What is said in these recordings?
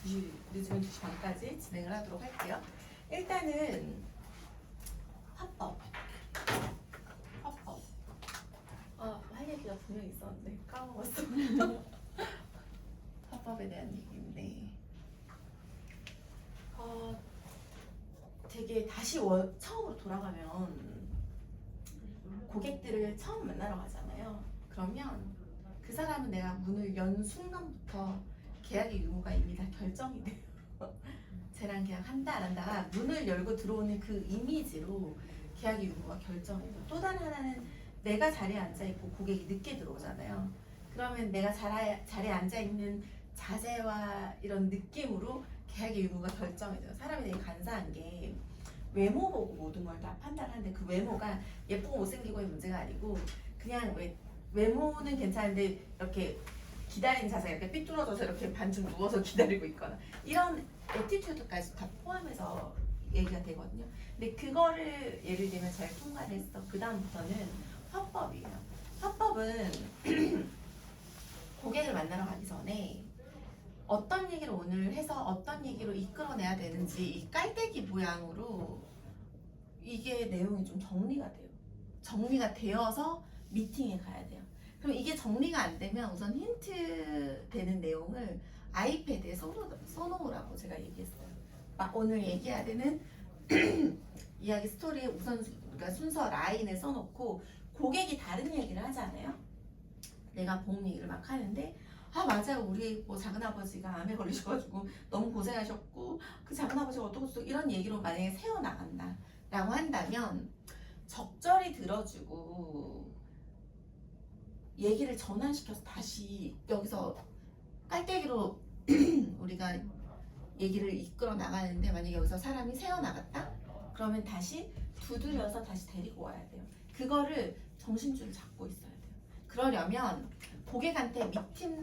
2시, 늦으면 2시 반까지 진행을 하도록 할게요. 일단은 화법. 할 얘기가 분명히 있었는데 까먹었어. 화법에 대한 얘기인데 되게 다시 처음으로 돌아가면 고객들을 처음 만나러 가잖아요. 그러면 그 사람은 내가 문을 연 순간부터 계약의 유무가 이미 다 결정이 돼요. 쟤랑 계약한다 안 한다가 문을 열고 들어오는 그 이미지로 계약의 유무가 결정이 돼요. 또 다른 하나는 내가 자리에 앉아있고 고객이 늦게 들어오잖아요. 그러면 내가 자리에 앉아있는 자세와 이런 느낌으로 계약의 유무가 결정이 돼요. 사람이 되게 간사한 게 외모 보고 모든 걸 다 판단하는데 그 외모가 예쁘고 못생기고의 문제가 아니고 그냥 외모는 괜찮은데 이렇게 기다리는 자세가 이렇게 삐뚤어져서 이렇게 반쯤 누워서 기다리고 있거나 이런 애티튜드까지 다 포함해서 얘기가 되거든요. 근데 그거를 예를 들면 잘 통과를 했어. 그 다음부터는 화법이에요. 화법은 고객을 만나러 가기 전에 어떤 얘기를 오늘 해서 어떤 얘기로 이끌어내야 되는지 이 깔때기 모양으로 이게 내용이 좀 정리가 돼요. 정리가 되어서 미팅에 가야 돼요. 그럼 이게 정리가 안 되면 우선 힌트 되는 내용을 아이패드에 써놓으라고 제가 얘기했어요. 막 오늘 얘기해야 되는 이야기 스토리에 우선 그러니까 순서 라인을 써놓고 고객이 다른 얘기를 하잖아요. 내가 보험 얘기를 막 하는데 맞아요. 우리 뭐 작은아버지가 암에 걸리셔가지고 너무 고생하셨고 그 작은아버지가 어떻고 이런 얘기로 만약에 세워나간다 라고 한다면 적절히 들어주고 얘기를 전환시켜서 다시 여기서 깔때기로 우리가 얘기를 이끌어 나가는데 만약에 여기서 사람이 새어나갔다? 그러면 다시 두드려서 다시 데리고 와야 돼요. 그거를 정신줄을 잡고 있어야 돼요. 그러려면 고객한테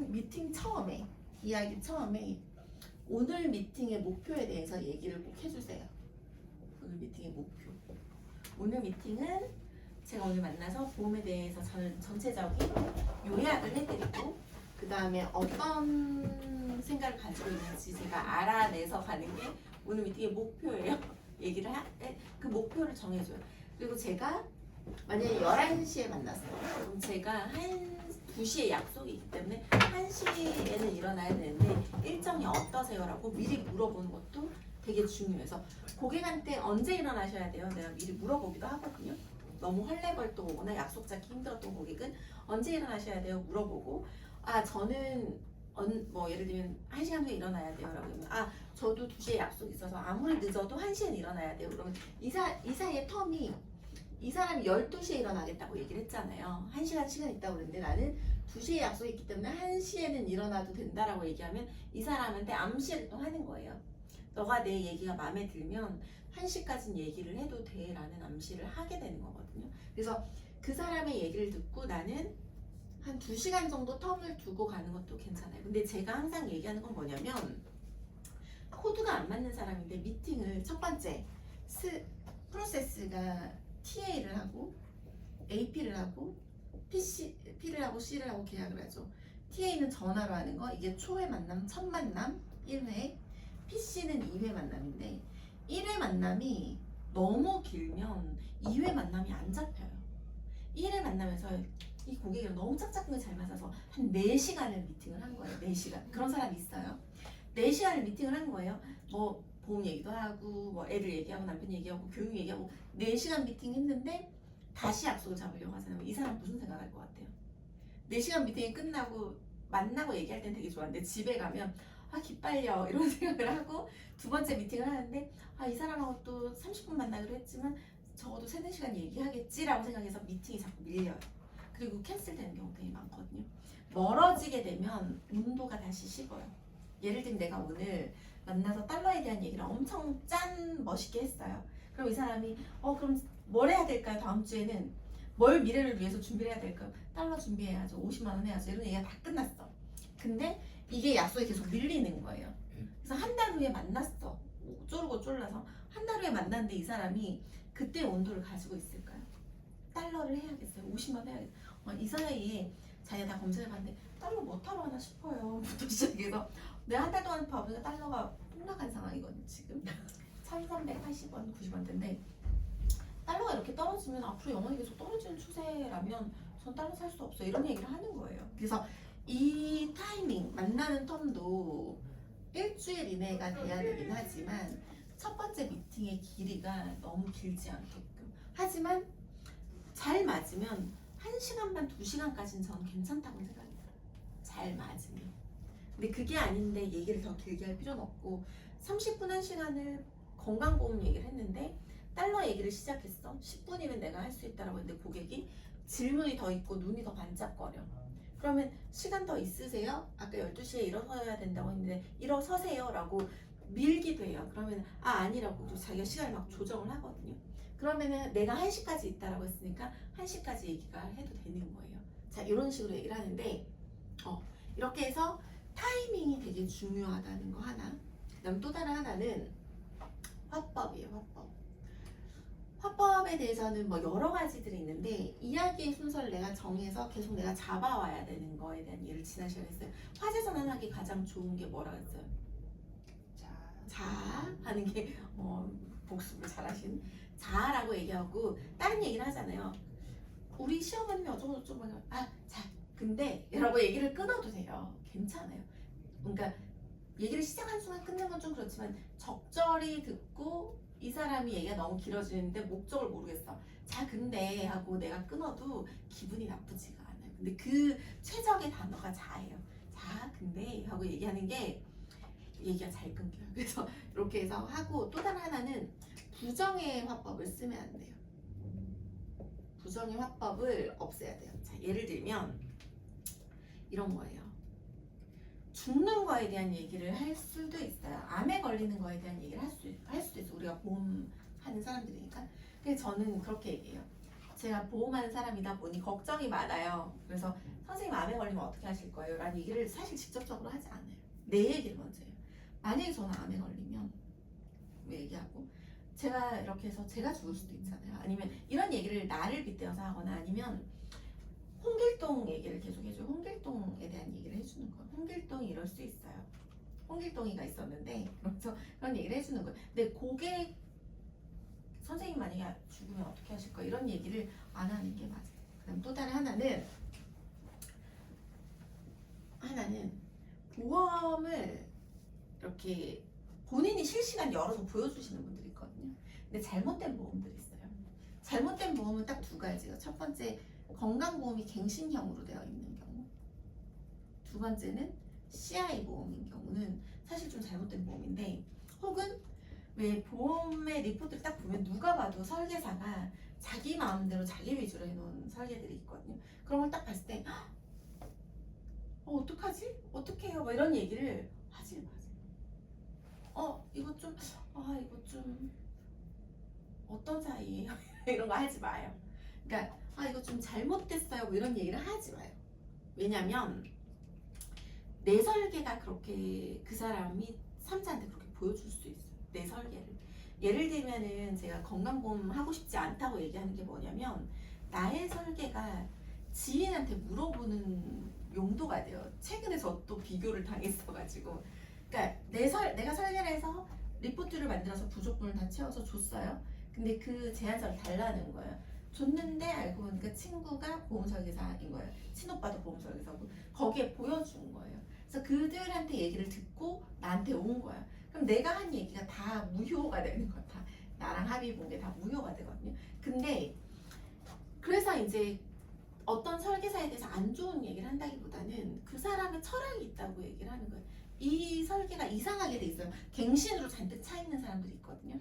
미팅 처음에 이야기 처음에 오늘 미팅의 목표에 대해서 얘기를 꼭 해주세요. 오늘 미팅의 목표. 오늘 미팅은 제가 오늘 만나서 보험에 대해서 저는 전체적인 요약을 해드리고 그 다음에 어떤 생각을 가지고 있는지 제가 알아내서 가는 게 오늘 미팅의 목표예요. 얘기를 그 목표를 정해줘요. 그리고 제가 만약에 11시에 만났어요. 그럼 제가 2시에 약속이 있기 때문에 1시에는 일어나야 되는데 일정이 어떠세요라고 미리 물어보는 것도 되게 중요해서 고객한테 언제 일어나셔야 돼요? 내가 미리 물어보기도 하거든요. 너무 헐레벌떡 오거나 약속 잡기 힘들었던 고객은 언제 일어나셔야 돼요? 물어보고 저는 뭐 예를 들면 1시간 후에 일어나야 돼요 라고 하면 저도 2시에 약속 있어서 아무리 늦어도 1시엔 일어나야 돼요. 그러면 이 사이의 텀이 이 사람이 12시에 일어나겠다고 얘기를 했잖아요. 1시간 시간 있다고 그랬는데 나는 2시에 약속이 있기 때문에 1시에는 일어나도 된다라고 얘기하면 이 사람한테 암시를 또 하는 거예요. 너가 내 얘기가 마음에 들면 1시까지는 얘기를 해도 돼 라는 암시를 하게 되는 거거든요. 그래서 그 사람의 얘기를 듣고 나는 한 2시간 정도 텀을 두고 가는 것도 괜찮아요. 근데 제가 항상 얘기하는 건 뭐냐면 코드가 안 맞는 사람인데 미팅을 첫 번째 프로세스가 TA를 하고 AP를 하고 P를 하고 C를 하고 계약을 하죠. TA는 전화로 하는 거 이게 초회 만남, 첫 만남 1회 PC는 2회 만남인데 1회 만남이 너무 길면 2회 만남이 안 잡혀요. 1회 만남에서 이 고객이랑 너무 짝짝꿍이 잘 맞아서 한 4시간을 미팅을 한 거예요. 4시간. 그런 사람이 있어요. 4시간을 미팅을 한 거예요. 뭐 보험 얘기도 하고 뭐 애들 얘기하고 남편 얘기하고 교육 얘기하고 4시간 미팅 했는데 다시 약속을 잡으려고 하잖아요. 이 사람 무슨 생각할 것 같아요? 4시간 미팅이 끝나고 만나고 얘기할 땐 되게 좋았는데 집에 가면 기빨려 이런 생각을 하고 두 번째 미팅을 하는데 이 사람하고 또 30분 만나기로 했지만 적어도 3-4시간 얘기하겠지라고 생각해서 미팅이 자꾸 밀려요. 그리고 캔슬되는 경우 되게 많거든요. 멀어지게 되면 온도가 다시 식어요. 예를 들면 내가 오늘 만나서 달러에 대한 얘기를 엄청 멋있게 했어요. 그럼 이 사람이 그럼 뭘 해야 될까요? 다음 주에는 뭘 미래를 위해서 준비를 해야 될까요? 달러 준비해야죠. 50만 원 해야죠. 이런 얘기가 다 끝났어. 근데 이게 약속이 계속 밀리는 거예요. 그래서 한 달 후에 만났어. 쪼르고 쫄라서 한 달 후에 만났는데 이 사람이 그때 온도를 가지고 있을까요? 달러를 해야겠어요. 50만 원 해야겠어요. 이 사이에 자기가 다 검색해봤는데 달러 뭐 타러 하나 싶어요. 부터 시작해서 내가 한 달 동안 봐보니까 달러가 폭락한 상황이거든 지금. 1,380원, 90원대인데 달러가 이렇게 떨어지면 앞으로 영원히 계속 떨어지는 추세라면 전 달러 살 수 없어 이런 얘기를 하는 거예요. 그래서 이 타이밍 만나는 텀도 일주일 이내가 돼야 되긴 하지만 첫 번째 미팅의 길이가 너무 길지 않게끔. 하지만 잘 맞으면 1시간 반, 2시간까지는 저는 괜찮다고 생각이 들어요. 잘 맞으면. 근데 그게 아닌데 얘기를 더 길게 할 필요는 없고 30분, 1시간을 건강보험 얘기를 했는데 달러 얘기를 시작했어. 10분이면 내가 할 수 있다라고 했는데 고객이 질문이 더 있고 눈이 더 반짝거려. 그러면 시간 더 있으세요? 아까 12시에 일어서야 된다고 했는데 일어서세요 라고 밀기도 해요. 그러면 아니라고 자기가 시간을 막 조정을 하거든요. 그러면은 내가 1시까지 있다라고 했으니까 1시까지 얘기가 해도 되는 거예요. 자, 이런 식으로 얘기를 하는데 이렇게 해서 타이밍이 되게 중요하다는 거 하나. 그다음 또 다른 하나는 화법이에요. 화법. 화법에 대해서는 뭐 여러 가지들이 있는데 이야기의 순서를 내가 정해서 계속 내가 잡아와야 되는 거에 대한 예를 지난 시간에 했어요. 화제 전환하기 가장 좋은 게 뭐라 그랬어요? 자 하는 게 복습을 잘하신 자라고 얘기하고 다른 얘기를 하잖아요. 우리 시어머님이 어쩌고저쩌고 하면 자 근데 라고 얘기를 끊어도 돼요. 괜찮아요. 그러니까 얘기를 시작한 순간 끝낸 건 좀 그렇지만 적절히 듣고 이 사람이 얘기가 너무 길어지는데 목적을 모르겠어. 자 근데 하고 내가 끊어도 기분이 나쁘지가 않아요. 근데 그 최적의 단어가 자예요. 자 근데 하고 얘기하는 게 얘기가 잘 끊겨요. 그래서 이렇게 해서 하고 또 다른 하나는 부정의 화법을 쓰면 안 돼요. 부정의 화법을 없애야 돼요. 자 예를 들면 이런 거예요. 죽는 거에 대한 얘기를 할 수도 있어요. 암에 걸리는 거에 대한 얘기를 할 수도 있어요. 우리가 보험하는 사람들이니까. 근데 저는 그렇게 얘기해요. 제가 보험하는 사람이다 보니 걱정이 많아요. 그래서 선생님 암에 걸리면 어떻게 하실 거예요? 라는 얘기를 사실 직접적으로 하지 않아요. 내 얘기를 먼저 해요. 만약에 저는 암에 걸리면 얘기하고 제가 이렇게 해서 제가 죽을 수도 있잖아요. 아니면 이런 얘기를 나를 빗대어서 하거나 아니면 홍길동 얘기를 계속 해줘요. 홍길동에 대한 얘기를 해주는 거예요. 홍길동이 이럴 수 있어요. 홍길동이가 있었는데 그래서 그런 얘기를 해주는 거예요. 근데 고객 선생님 만약에 죽으면 어떻게 하실 거예요? 이런 얘기를 안 하는 게 맞아요. 그다음 또 다른 하나는 보험을 이렇게 본인이 실시간 열어서 보여주시는 분들이 있거든요. 근데 잘못된 보험들이 있어요. 잘못된 보험은 딱 두 가지예요. 첫 번째 건강보험이 갱신형으로 되어 있는 경우, 두 번째는 CI 보험인 경우는 사실 좀 잘못된 보험인데, 혹은 왜 보험의 리포트를 딱 보면 누가 봐도 설계사가 자기 마음대로 자기 위주로 해놓은 설계들이 있거든요. 그런 걸 딱 봤을 때 어떡하지? 어떡해요? 뭐 이런 얘기를 하지 마세요. 이거 좀 어떤 사이예요? 이런 거 하지 마요. 그러니까 이거 좀 잘못됐어요. 뭐 이런 얘기를 하지 마요. 왜냐면 내 설계가 그렇게 그 사람이 삼자한테 그렇게 보여줄 수 있어요. 내 설계를. 예를 들면은 제가 건강보험 하고 싶지 않다고 얘기하는 게 뭐냐면 나의 설계가 지인한테 물어보는 용도가 돼요. 최근에 저 또 비교를 당했어가지고 그러니까 내가 설계를 해서 리포트를 만들어서 부족분을 다 채워서 줬어요. 근데 그 제안서를 달라는 거예요. 줬는데 알고 보니까 친구가 보험설계사인 거예요. 친오빠도 보험설계사고 거기에 보여준 거예요. 그래서 그들한테 얘기를 듣고 나한테 온 거야. 그럼 내가 한 얘기가 다 무효가 되는 거야. 다 나랑 합의 본 게 다 무효가 되거든요. 근데 그래서 이제 어떤 설계사에 대해서 안 좋은 얘기를 한다기보다는 그 사람의 철학이 있다고 얘기를 하는 거예요. 이 설계가 이상하게 돼 있어요. 갱신으로 잔뜩 차 있는 사람들이 있거든요.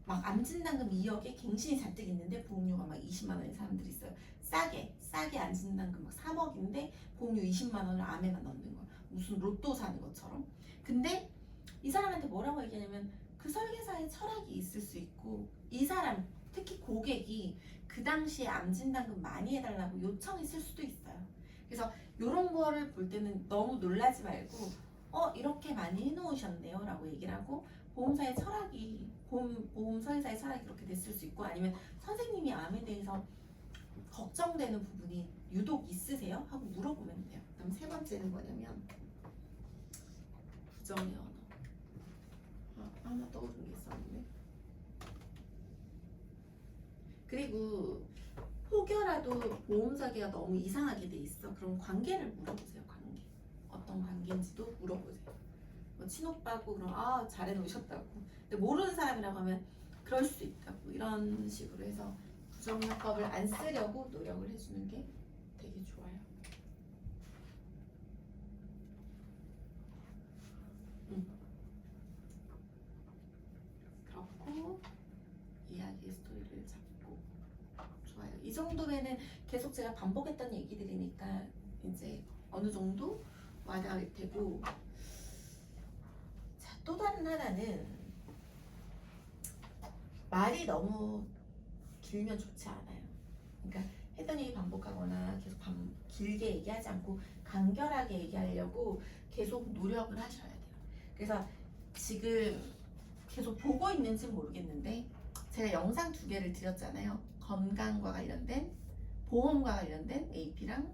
막 암진단금 2억에 갱신이 잔뜩 있는데 보험료가 막 20만 원인 사람들이 있어요. 싸게 암진단금 막 3억인데 보험료 20만 원을 암에만 넣는 거예요. 무슨 로또 사는 것처럼. 근데 이 사람한테 뭐라고 얘기하냐면 그 설계사의 철학이 있을 수 있고 이 사람 특히 고객이 그 당시에 암진단금 많이 해달라고 요청했을 수도 있어요. 그래서 이런 거를 볼 때는 너무 놀라지 말고 이렇게 많이 해놓으셨네요 라고 얘기를 하고 보험사의 철학이 보험 설계사의 철학이 그렇게 됐을 수 있고 아니면 선생님이 암에 대해서 걱정되는 부분이 유독 있으세요? 하고 물어보면 돼요. 그다음 세 번째는 뭐냐면 부정의 언어. 하나 떠오르는 게 있었는데. 그리고 혹여라도 보험사기가 너무 이상하게 돼 있어. 그럼 관계를 물어보세요. 관계. 어떤 관계인지도 물어보세요. 뭐 친오빠고 그럼 잘해 놓으셨다고. 근데 모르는 사람이라고 하면 그럴 수 있다고. 이런 식으로 해서 부정요법을 안 쓰려고 노력을 해주는 게 되게 좋아요. 그렇고 이야기의 스토리를 잡고 좋아요. 이 정도면은 계속 제가 반복했던 얘기들이니까 이제 어느 정도 와닿을 테고. 자, 또 다른 하나는 말이 너무 길면 좋지 않아요. 그러니까 했던 얘기 반복하거나 계속 길게 얘기하지 않고 간결하게 얘기하려고 계속 노력을 하셔야 돼요. 그래서 지금 계속 보고 있는지 모르겠는데 제가 영상 2개를 드렸잖아요. 건강과 관련된, 보험과 관련된 AP랑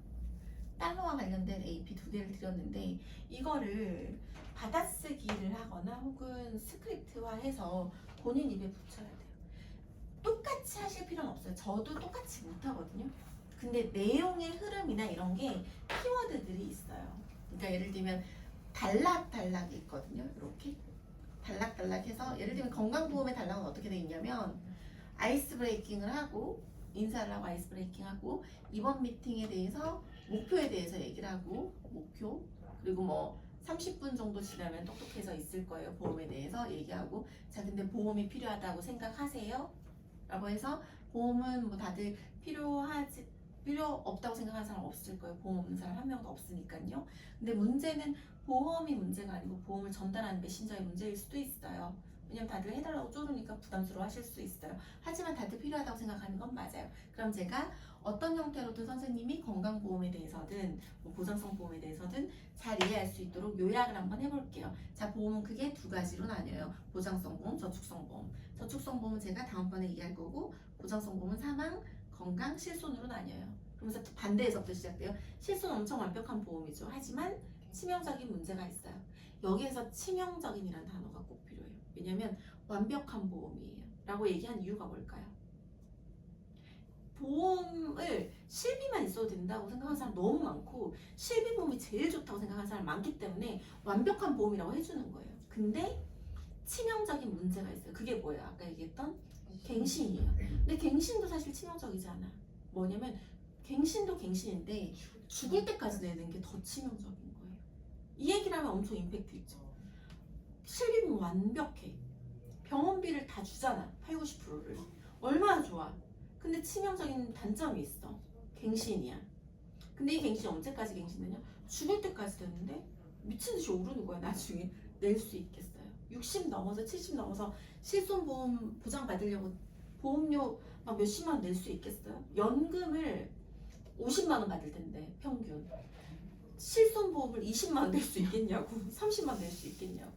달러와 관련된 AP 2개를 드렸는데 이거를 받아쓰기를 하거나 혹은 스크립트화해서 본인 입에 붙여야 돼요. 똑같이 하실 필요는 없어요. 저도 똑같이 못하거든요. 근데 내용의 흐름이나 이런 게 키워드들이 있어요. 그러니까 예를 들면 단락단락이 있거든요. 이렇게 단락단락 해서 예를 들면 건강보험의 단락은 어떻게 돼 있냐면 아이스 브레이킹을 하고 인사를 하고 아이스 브레이킹 하고 이번 미팅에 대해서 목표에 대해서 얘기를 하고 목표 그리고 뭐 30분 정도 지나면 똑똑해져 있을 거예요. 보험에 대해서 얘기하고 자 근데 보험이 필요하다고 생각하세요? 라고 해서 보험은 뭐 다들 필요 없다고 생각하는 사람 없을 거예요. 보험 없는 사람 한 명도 없으니까요. 근데 문제는 보험이 문제가 아니고 보험을 전달하는 메신저의 문제일 수도 있어요. 왜냐면 다들 해달라고 쪼르니까 부담스러워 하실 수 있어요. 하지만 다들 필요하다고 생각하는 건 맞아요. 그럼 제가 어떤 형태로든 선생님이 건강보험에 대해서든 뭐 보장성 보험에 대해서든 잘 이해할 수 있도록 요약을 한번 해볼게요. 자, 보험은 크게 2가지로 나뉘어요. 보장성 보험, 저축성 보험. 저축성 보험은 제가 다음번에 얘기할 거고 보장성 보험은 사망, 건강, 실손으로 나뉘어요. 그러면서 반대에서부터 시작돼요. 실손 엄청 완벽한 보험이죠. 하지만 치명적인 문제가 있어요. 여기에서 치명적인이라는 단어가 꼭 필요해요. 왜냐면 완벽한 보험이에요. 라고 얘기한 이유가 뭘까요? 보험을 실비만 있어도 된다고 생각하는 사람 너무 많고 실비보험이 제일 좋다고 생각하는 사람 많기 때문에 완벽한 보험이라고 해주는 거예요. 근데 치명적인 문제가 있어요. 그게 뭐예요? 아까 얘기했던 갱신이에요. 근데 갱신도 사실 치명적이지 않아. 뭐냐면 갱신도 갱신인데 죽을 때까지 내는 게 더 치명적인 거예요. 이 얘기를 하면 엄청 임팩트 있죠. 실비보험 완벽해. 병원비를 다 주잖아. 8, 90%를. 얼마나 좋아. 근데 치명적인 단점이 있어. 갱신이야. 근데 이 갱신이 언제까지 갱신되냐? 죽을 때까지 되는데 미친 듯이 오르는 거야. 나중에 낼 수 있겠어요. 60 넘어서 70 넘어서 실손보험 보장 받으려고 보험료 막 몇십만 원 낼 수 있겠어요? 연금을 50만 원 받을 텐데 평균 실손보험을 20만 원 낼 수 있겠냐고 30만 원 낼 수 있겠냐고.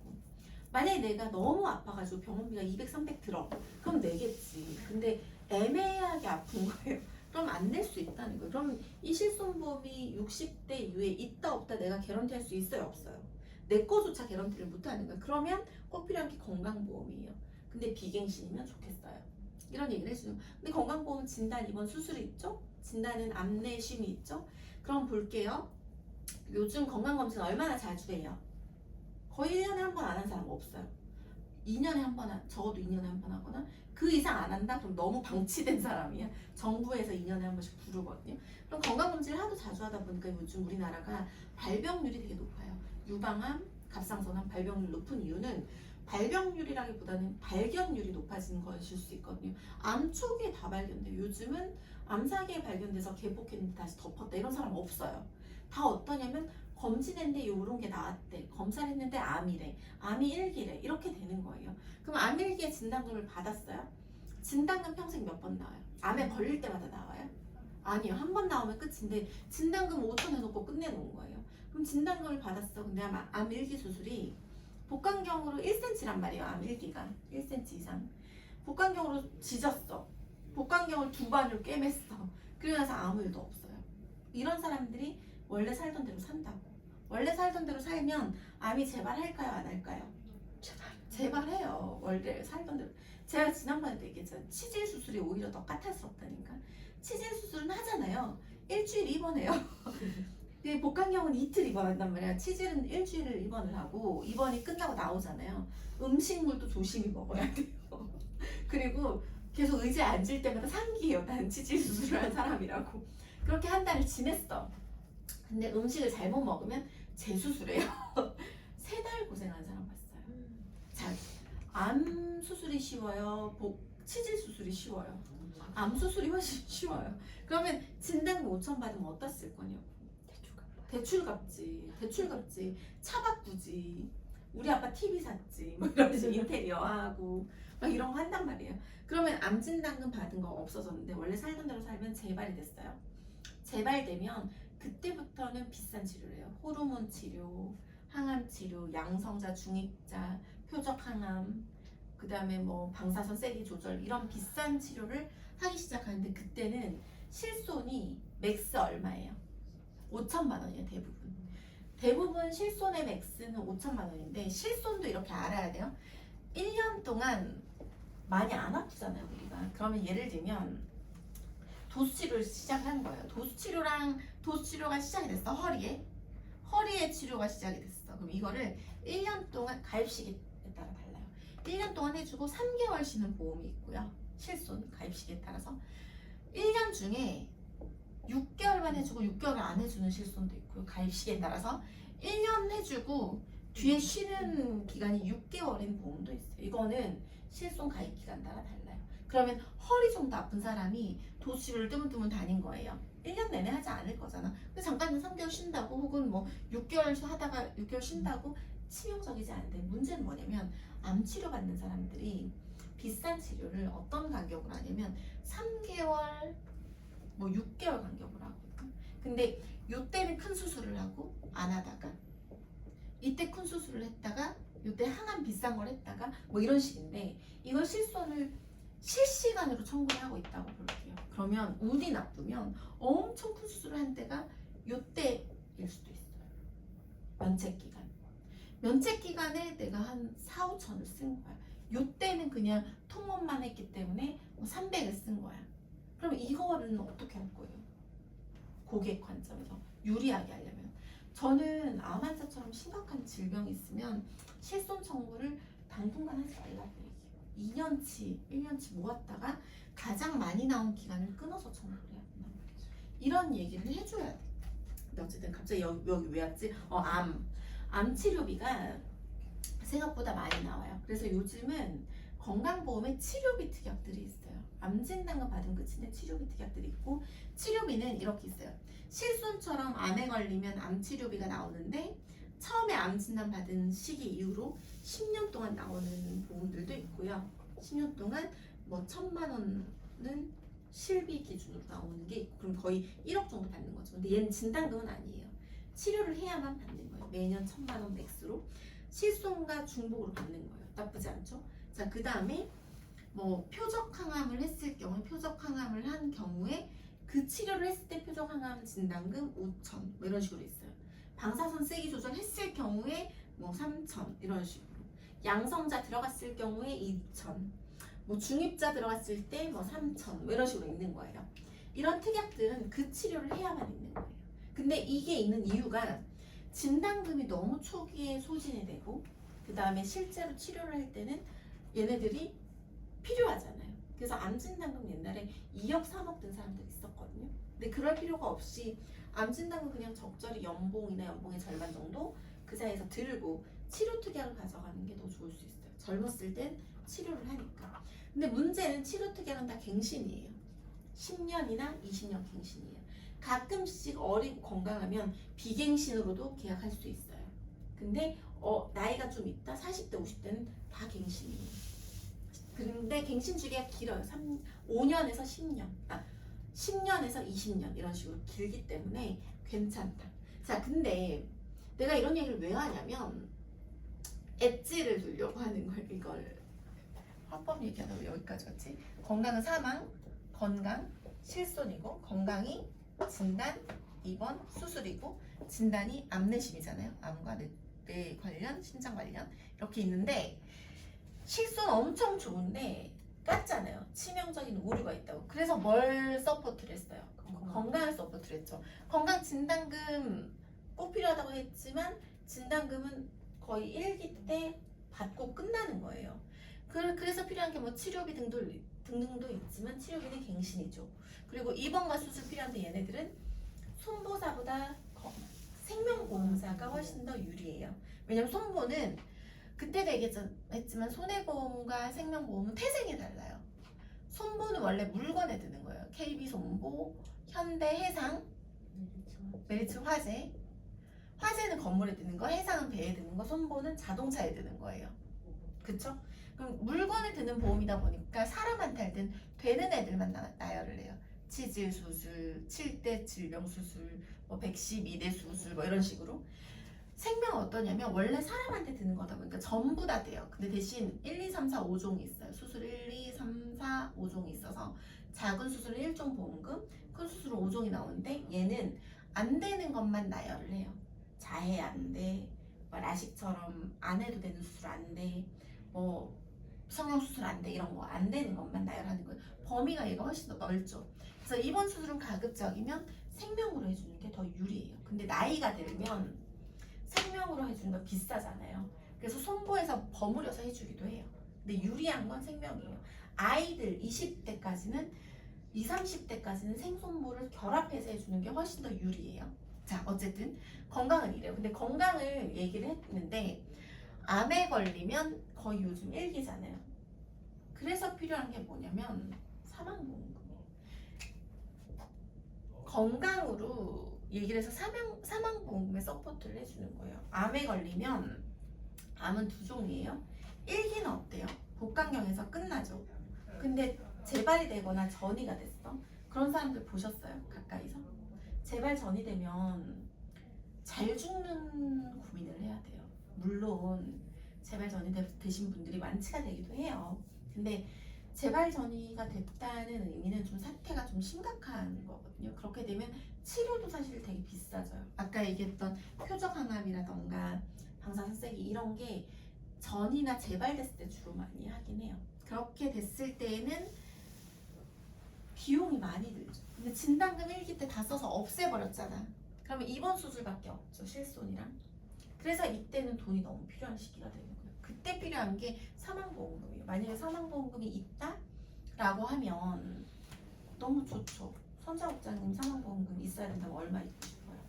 만약에 내가 너무 아파가지고 병원비가 200, 300 들어 그럼 내겠지. 근데 애매하게 아픈 거예요. 그럼 안 낼 수 있다는 거예요. 그럼 이 실손보험이 60대 이후에 있다 없다 내가 개런티할 수 있어요 없어요? 내 거조차 개런티를 못하는 거예요. 그러면 꼭 필요한 게 건강보험이에요. 근데 비갱신이면 좋겠어요. 이런 얘기를 해주는 거예요. 근데 건강보험 진단 입원 수술이 있죠? 진단은 암내심이 있죠? 그럼 볼게요. 요즘 건강검진 얼마나 자주 해요? 거의 1년에 한 번 안 한 사람 없어요. 2년에 한 번, 적어도 2년에 한 번 하거나 그 이상 안 한다? 그럼 너무 방치된 사람이야. 정부에서 2년에 한 번씩 부르거든요. 그럼 건강검진을 하도 자주 하다 보니까 요즘 우리나라가 발병률이 되게 높아요. 유방암, 갑상선암 발병률 높은 이유는 발병률이라기보다는 발견율이 높아진 것일 수 있거든요. 암 초기에 다 발견돼요. 요즘은 암 4기에 발견돼서 개복했는데 다시 덮었다 이런 사람 없어요. 다 어떠냐면 검진했는데 요런 게 나왔대. 검사를 했는데 암이래. 암이 1기래. 이렇게 되는 거예요. 그럼 암 1기에 진단금을 받았어요? 진단금 평생 몇 번 나와요? 암에 걸릴 때마다 나와요? 아니요. 한 번 나오면 끝인데 진단금 5천 해놓고 끝내놓은 거예요. 그럼 진단금을 받았어. 근데 암 1기 수술이 복강경으로 1cm란 말이에요. 암 1기가 1cm 이상. 복강경으로 지졌어. 복강경을 2반으로 꿰맸어. 그래서 아무 일도 없어요. 이런 사람들이 원래 살던 대로 산다고. 원래 살던 대로 살면 암이 재발할까요, 안 할까요? 재발해요. 원래 살던 대로. 제가 지난번에도 얘기했잖아요. 치질 수술이 오히려 더 까탈스럽다니까. 치질 수술은 하잖아요. 일주일 입원해요. 복강경은 이틀 입원한단 말이야. 치질은 일주일을 입원을 하고 입원이 끝나고 나오잖아요. 음식물도 조심히 먹어야 돼요. 그리고 계속 의자에 앉을 때마다 상기해요. 나는 치질 수술을 한 사람이라고. 그렇게 한 달을 지냈어. 근데 음식을 잘못 먹으면 재수술해요. 3달 고생한 사람 봤어요. 자, 암 수술이 쉬워요? 치질 수술이 쉬워요? 암 수술이 훨씬 쉬워요. 그러면 진단금 5천 받으면 어디다 쓸 거냐고. 대출 갚지. 차 바꾸지. 우리 아빠 TV 샀지. 뭐 이런 식으로 인테리어 하고 막 이런 거 한단 말이에요. 그러면 암 진단금 받은 거 없어졌는데 원래 살던 대로 살면 재발이 됐어요. 재발되면 그때부터는 비싼 치료를 해요. 호르몬 치료, 항암 치료, 양성자, 중입자, 표적 항암, 그 다음에 뭐 방사선 세기 조절 이런 비싼 치료를 하기 시작하는데 그때는 실손이 맥스 얼마예요? 5천만 원이에요. 대부분 실손의 맥스는 5천만 원인데 실손도 이렇게 알아야 돼요. 1년 동안 많이 안 아프잖아요 우리가. 그러면 예를 들면 도수치료를 시작한 거예요. 도수치료가 시작이 됐어. 허리에 치료가 시작이 됐어. 그럼 이거를 1년 동안 가입시기에 따라 달라요. 1년 동안 해주고 3개월 쉬는 보험이 있고요. 실손 가입시기에 따라서 1년 중에 6개월만 해주고 6개월 안 해주는 실손도 있고요. 가입시기에 따라서 1년 해주고 뒤에 쉬는 기간이 6개월인 보험도 있어요. 이거는 실손 가입 기간 따라 달라요. 그러면 허리 정도 아픈 사람이 도수치료를 뜨문뜨문 다닌 거예요. 1년 내내 하지 않을 거잖아. 근데 잠깐 3개월 쉰다고 혹은 뭐 6개월 하다가 6개월 쉰다고 치명적이지 않은데 문제는 뭐냐면 암 치료 받는 사람들이 비싼 치료를 어떤 간격으로 하냐면 3개월 뭐 6개월 간격으로 하거든요. 근데 요때는 큰 수술을 하고 안 하다가 이때 큰 수술을 했다가 요때 항암 비싼 걸 했다가 뭐 이런 식인데 이걸 실손을 실시간으로 청구를 하고 있다고 볼게요. 그러면 운이 나쁘면 엄청 큰 수술을 한 때가 요때일 수도 있어요. 면책기간에 내가 한 4, 5천을 쓴 거야. 요때는 그냥 통원만 했기 때문에 뭐 300을 쓴 거야. 그럼 이거는 어떻게 할 거예요? 고객 관점에서 유리하게 하려면 저는 암 환자처럼 심각한 질병이 있으면 실손 청구를 당분간 하지 말라고 얘기해요. 2년치, 1년치 모았다가 가장 많이 나온 기간을 끊어서 청구를 해야 된단 말이죠. 이런 얘기를 해줘야 돼. 근데 어쨌든 갑자기 여기 왜 왔지? 암 치료비가 생각보다 많이 나와요. 그래서 요즘은 건강보험에 치료비 특약들이 있어요. 암 진단금 받은 끝인데 치료비 특약들이 있고 치료비는 이렇게 있어요. 실손처럼 암에 걸리면 암 치료비가 나오는데 처음에 암 진단 받은 시기 이후로 10년 동안 나오는 보험들도 있고요. 10년 동안 뭐 1,000만 원은 실비 기준으로 나오는 게 있고 그럼 거의 1억 정도 받는 거죠. 근데 얘는 진단금은 아니에요. 치료를 해야만 받는 거예요. 매년 1,000만 원 맥스로 실손과 중복으로 받는 거예요. 나쁘지 않죠? 자, 그 다음에 뭐 표적 항암을 했을 경우에 표적 항암을 한 경우에 그 치료를 했을 때 표적 항암 진단금 5천 뭐 이런 식으로 있어요. 방사선 세기 조절했을 경우에 뭐 3천 이런 식으로. 양성자 들어갔을 경우에 2천. 뭐 중입자 들어갔을 때 뭐 3천 뭐 이런 식으로 있는 거예요. 이런 특약들은 그 치료를 해야만 있는 거예요. 근데 이게 있는 이유가 진단금이 너무 초기에 소진이 되고 그 다음에 실제로 치료를 할 때는 얘네들이 필요하잖아요. 그래서 암 진단금 옛날에 2억, 3억 든 사람들 있었거든요. 근데 그럴 필요가 없이 암 진단금 그냥 적절히 연봉이나 연봉의 절반 정도 그 사이에서 들고 치료 특약을 가져가는 게 더 좋을 수 있어요. 젊었을 땐 치료를 하니까. 근데 문제는 치료 특약은 다 갱신이에요. 10년이나 20년 갱신이에요. 가끔씩 어리고 건강하면 비갱신으로도 계약할 수 있어요. 근데 나이가 좀 있다 40대 50대는 다 갱신이에요. 근데 갱신 주기가 길어요. 5년에서 10년 10년에서 20년 이런 식으로 길기 때문에 괜찮다. 자, 근데 내가 이런 얘기를 왜 하냐면 엣지를 두려고 하는 걸. 이걸 화법 얘기하다 왜 여기까지 왔지? 건강은 사망, 건강, 실손이고 건강이 진단, 2번 수술이고 진단이 암내심이잖아요. 암과 뇌 관련, 신장 관련 이렇게 있는데 실손 엄청 좋은데 깠잖아요. 치명적인 오류가 있다고. 그래서 뭘 서포트를 했어요? 건강을 서포트를 했죠. 건강 진단금 꼭 필요하다고 했지만 진단금은 거의 1기 때 받고 끝나는 거예요. 그래서 필요한 게 뭐 치료비 등등도 있지만 치료비는 갱신이죠. 그리고 입원과 수술 필요한데 얘네들은 손보사보다 생명보험사가 훨씬 더 유리해요. 왜냐면 손보는 그때도 얘기했지만 손해보험과 생명보험은 태생이 달라요. 손보는 원래 물건에 드는 거예요. KB손보, 현대해상, 메리츠 화재. 화재는 건물에 드는 거, 해상은 배에 드는 거, 손보는 자동차에 드는 거예요. 그쵸? 그럼 물건에 드는 보험이다 보니까 사람한테 할땐 되는 애들만 나열을 해요. 치질 수술, 7대 질병 수술, 뭐 112대 수술 뭐 이런 식으로. 생명은 어떠냐면 원래 사람한테 드는 거다 보니까 전부 다 돼요. 근데 대신 1, 2, 3, 4, 5종이 있어요. 수술 1, 2, 3, 4, 5종이 있어서 작은 수술은 1종 보험금, 큰 수술은 5종이 나오는데 얘는 안 되는 것만 나열을 해요. 자해 안 돼, 뭐 라식처럼 안 해도 되는 수술 안 돼, 뭐 성형수술 안 돼, 이런 거 안 되는 것만 나열하는 거예요. 범위가 얘가 훨씬 더 넓죠. 그래서 이번 수술은 가급적이면 생명으로 해주는 게 더 유리해요. 근데 나이가 들면 생명으로 해주는 건 비싸잖아요. 그래서 손보에서 버무려서 해주기도 해요. 근데 유리한 건 생명이에요. 아이들 20대까지는 20, 30대까지는 생손보를 결합해서 해주는 게 훨씬 더 유리해요. 자, 어쨌든 건강은 이래요. 근데 건강을 얘기를 했는데 암에 걸리면 거의 요즘 일기잖아요. 그래서 필요한 게 뭐냐면 사망보험금이에요. 건강으로 얘기를 해서 사망보험금에 서포트를 해주는 거예요. 암에 걸리면 암은 두 종이에요. 1기는 어때요? 복강경에서 끝나죠. 근데 재발이 되거나 전이가 됐어. 그런 사람들 보셨어요? 가까이서? 재발 전이 되면 잘 죽는 고민을 해야 돼요. 물론 재발 전이 되신 분들이 완치가 되기도 해요. 근데 재발 전이가 됐다는 의미는 좀 사태가 좀 심각한 거거든요. 그렇게 되면 치료도 사실 되게 비싸져요. 아까 얘기했던 표적항암이라던가 방사선세기 이런 게 전이나 재발됐을 때 주로 많이 하긴 해요. 그렇게 됐을 때에는 비용이 많이 들죠. 근데 진단금 1기 때 다 써서 없애버렸잖아. 그러면 입원 수술밖에 없죠. 실손이랑. 그래서 이때는 돈이 너무 필요한 시기가 되는 거예요. 그때 필요한 게 사망보험금이에요. 만약에 사망보험금이 있다라고 하면 너무 좋죠. 선자국장님 사망보험금 있어야 된다면 얼마 있고 싶어요?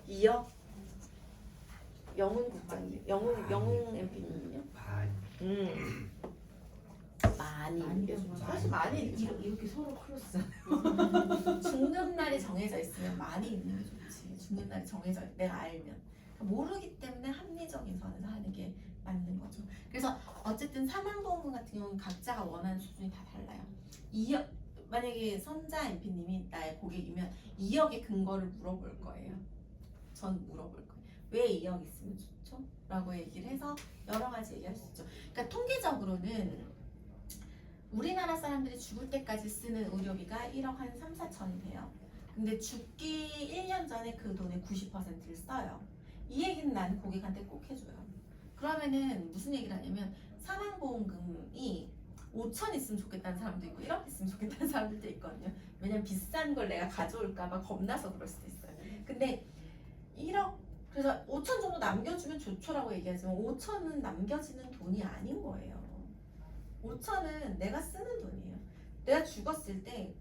2억? 영훈 국장님, 영훈 MP님은요? 많이 사실 많이 이렇게 서로 크로스잖아요. 죽는 날이 정해져 있으면 많이 있는 게 좋지. 죽는 날이 정해져 내가 알면 모르기 때문에 합리적인 선에서 하는 게 맞는 거죠. 그래서 어쨌든 사망보험금 같은 경우는 각자가 원하는 수준이 다 달라요. 2억 만약에 선자 MP님이 나의 고객이면 2억의 근거를 물어볼 거예요. 전 물어볼 거예요. 왜 2억 있으면 좋죠? 라고 얘기를 해서 여러 가지 얘기할 수 있죠. 그러니까 통계적으로는 우리나라 사람들이 죽을 때까지 쓰는 의료비가 1억 한 3, 4천이 돼요. 근데 죽기 1년 전에 그 돈의 90%를 써요. 이 얘기는 나는 고객한테 꼭 해줘요. 그러면은 무슨 얘기를 하냐면 사망보험금이 5천 있으면 좋겠다는 사람도 있고 1억 있으면 좋겠다는 사람들도 있거든요. 왜냐면 비싼 걸 내가 가져올까봐 겁나서 그럴 수도 있어요. 근데 1억 그래서 5천 정도 남겨주면 좋죠라고 얘기하지만 5천은 남겨지는 돈이 아닌 거예요. 5천은 내가 쓰는 돈이에요. 내가 죽었을 때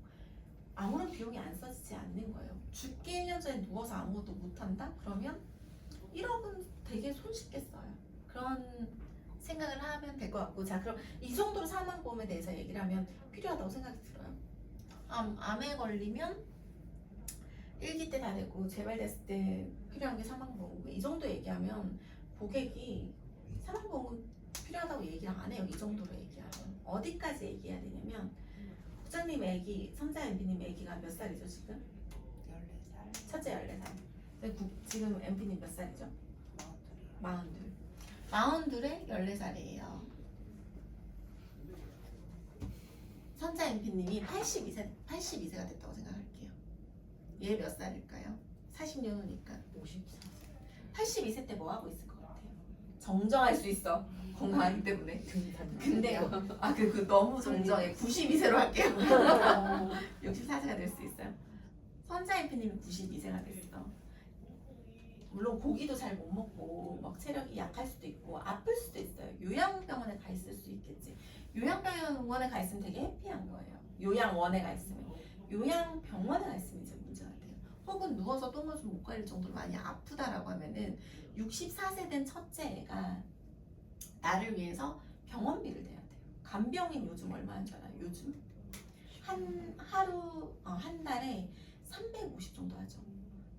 아무런 비용이 안 써지지 않는 거예요. 죽기 1년 전에 누워서 아무것도 못한다? 그러면 1억은 되게 손쉽게 써요. 그런 생각을 하면 될 것 같고, 자 그럼 이 정도로 사망보험에 대해서 얘기를 하면 필요하다고 생각이 들어요. 암에 걸리면 1기 때 다 되고 재발됐을 때 필요한 게 사망보험금. 이 정도 얘기하면 고객이 사망보험금 필요하다고 얘기를 안 해요. 이 정도로 얘기하면 어디까지 얘기해야 되냐면 국장님 애기, 선자 MP님 애기가 몇 살이죠 지금? 14살. 첫째 14살. 지금 MP님 몇 살이죠? 42. 42에 14살이에요. 선자 MP님이 82세가 됐다고 생각할게요. 얘 몇 살일까요? 40년 후니까 54. 82세 때 뭐 하고 있을 것 같아요? 정정할 수 있어. 건강하기 때문에. 근데요. 그 너무 정정해. 92세로 할게요. 64세가 될 수 있어요. 선자인피님이 92세가 됐어. 물론 고기도 잘 못 먹고 막 체력이 약할 수도 있고 아플 수도 있어요. 요양병원에 가 있을 수 있겠지. 요양병원에 가 있으면 되게 해피한 거예요. 요양원에 가 있으면. 요양병원에 가 있으면 이제 문제가 돼요. 혹은 누워서 똥을 좀 못 가릴 정도로 많이 아프다라고 하면은 64세 된 첫째 애가 나를 위해서 병원비를 내야 돼요. 간병인 요즘 얼마인 줄 알아요? 요즘 한 달에 350 정도 하죠.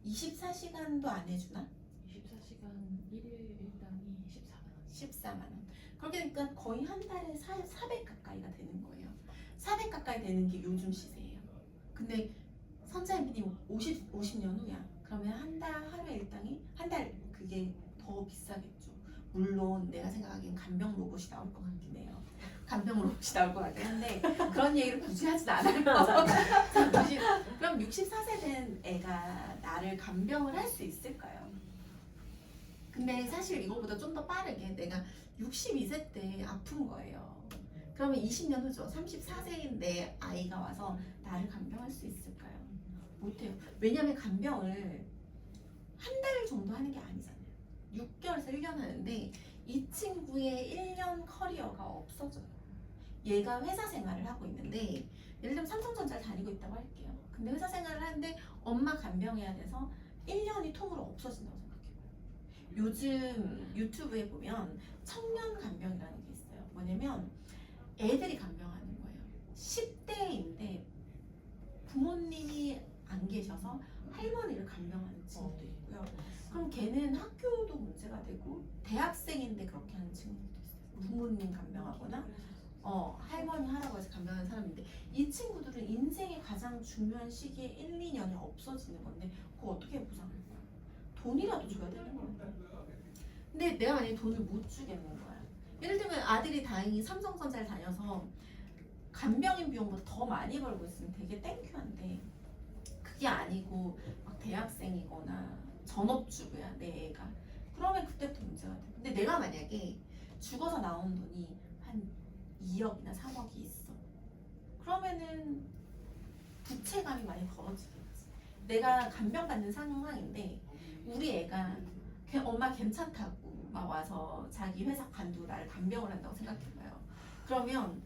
24시간도 안 해주나? 24시간 1일 일당이 14만 원. 14만 원. 그렇게 되니까 거의 한 달에 400 가까이가 되는 거예요. 400 가까이 되는 게 요즘 시세예요. 근데 선자님이 50년 후야. 그러면 한 달 하루에 일당이 한 달 그게 더 비싸겠죠. 물론 내가 생각하기엔 간병 로봇이 나올 것 같긴 해요. 간병 로봇이 나올 것 같긴 한데 그런 얘기를 굳이 하진 않아요. 그럼 64세 된 애가 나를 간병을 할 수 있을까요? 근데 사실 이거보다 좀 더 빠르게 내가 62세 때 아픈 거예요. 그러면 20년 후죠. 34세인 내 아이가 와서 나를 간병할 수 있을까요? 못해요. 왜냐면 간병을 한 달 정도 하는 게 아니잖아요. 6개월에서 1년 하는데 이 친구의 1년 커리어가 없어져요. 얘가 회사 생활을 하고 있는데 예를 들면 삼성전자를 다니고 있다고 할게요. 근데 회사 생활을 하는데 엄마 간병해야 돼서 1년이 통으로 없어진다고 생각해봐요. 요즘 유튜브에 보면 청년 간병이라는 게 있어요. 뭐냐면 애들이 간병하는 거예요. 10대인데 부모님이 안 계셔서 할머니를 간병하는 친구도 있고요. 그럼 걔는 학교도 문제가 되고 대학생인데 그렇게 하는 친구들도 있어요. 부모님 간병하거나 할머니 할아버지 간병하는 사람인데 이 친구들은 인생의 가장 중요한 시기에 1, 2년이 없어지는 건데 그거 어떻게 보상할 거야? 돈이라도 줘야 되는 거야. 근데 내가 만약에 돈을 못 주겠는 거야. 예를 들면 아들이 다행히 삼성전자를 다녀서 간병인 비용보다 더 많이 벌고 있으면 되게 땡큐한데 그게 아니고 막 대학생이거나 전업주부야 내 애가. 그러면 그때부터 문제가 돼. 근데 내가 만약에 죽어서 나온 돈이 한 2억이나 3억이 있어. 그러면은 부채감이 많이 벌어지겠지. 내가 간병받는 상황인데 우리 애가 엄마 괜찮다고 막 와서 자기 회사 관두고 나를 간병을 한다고 생각해봐요. 그러면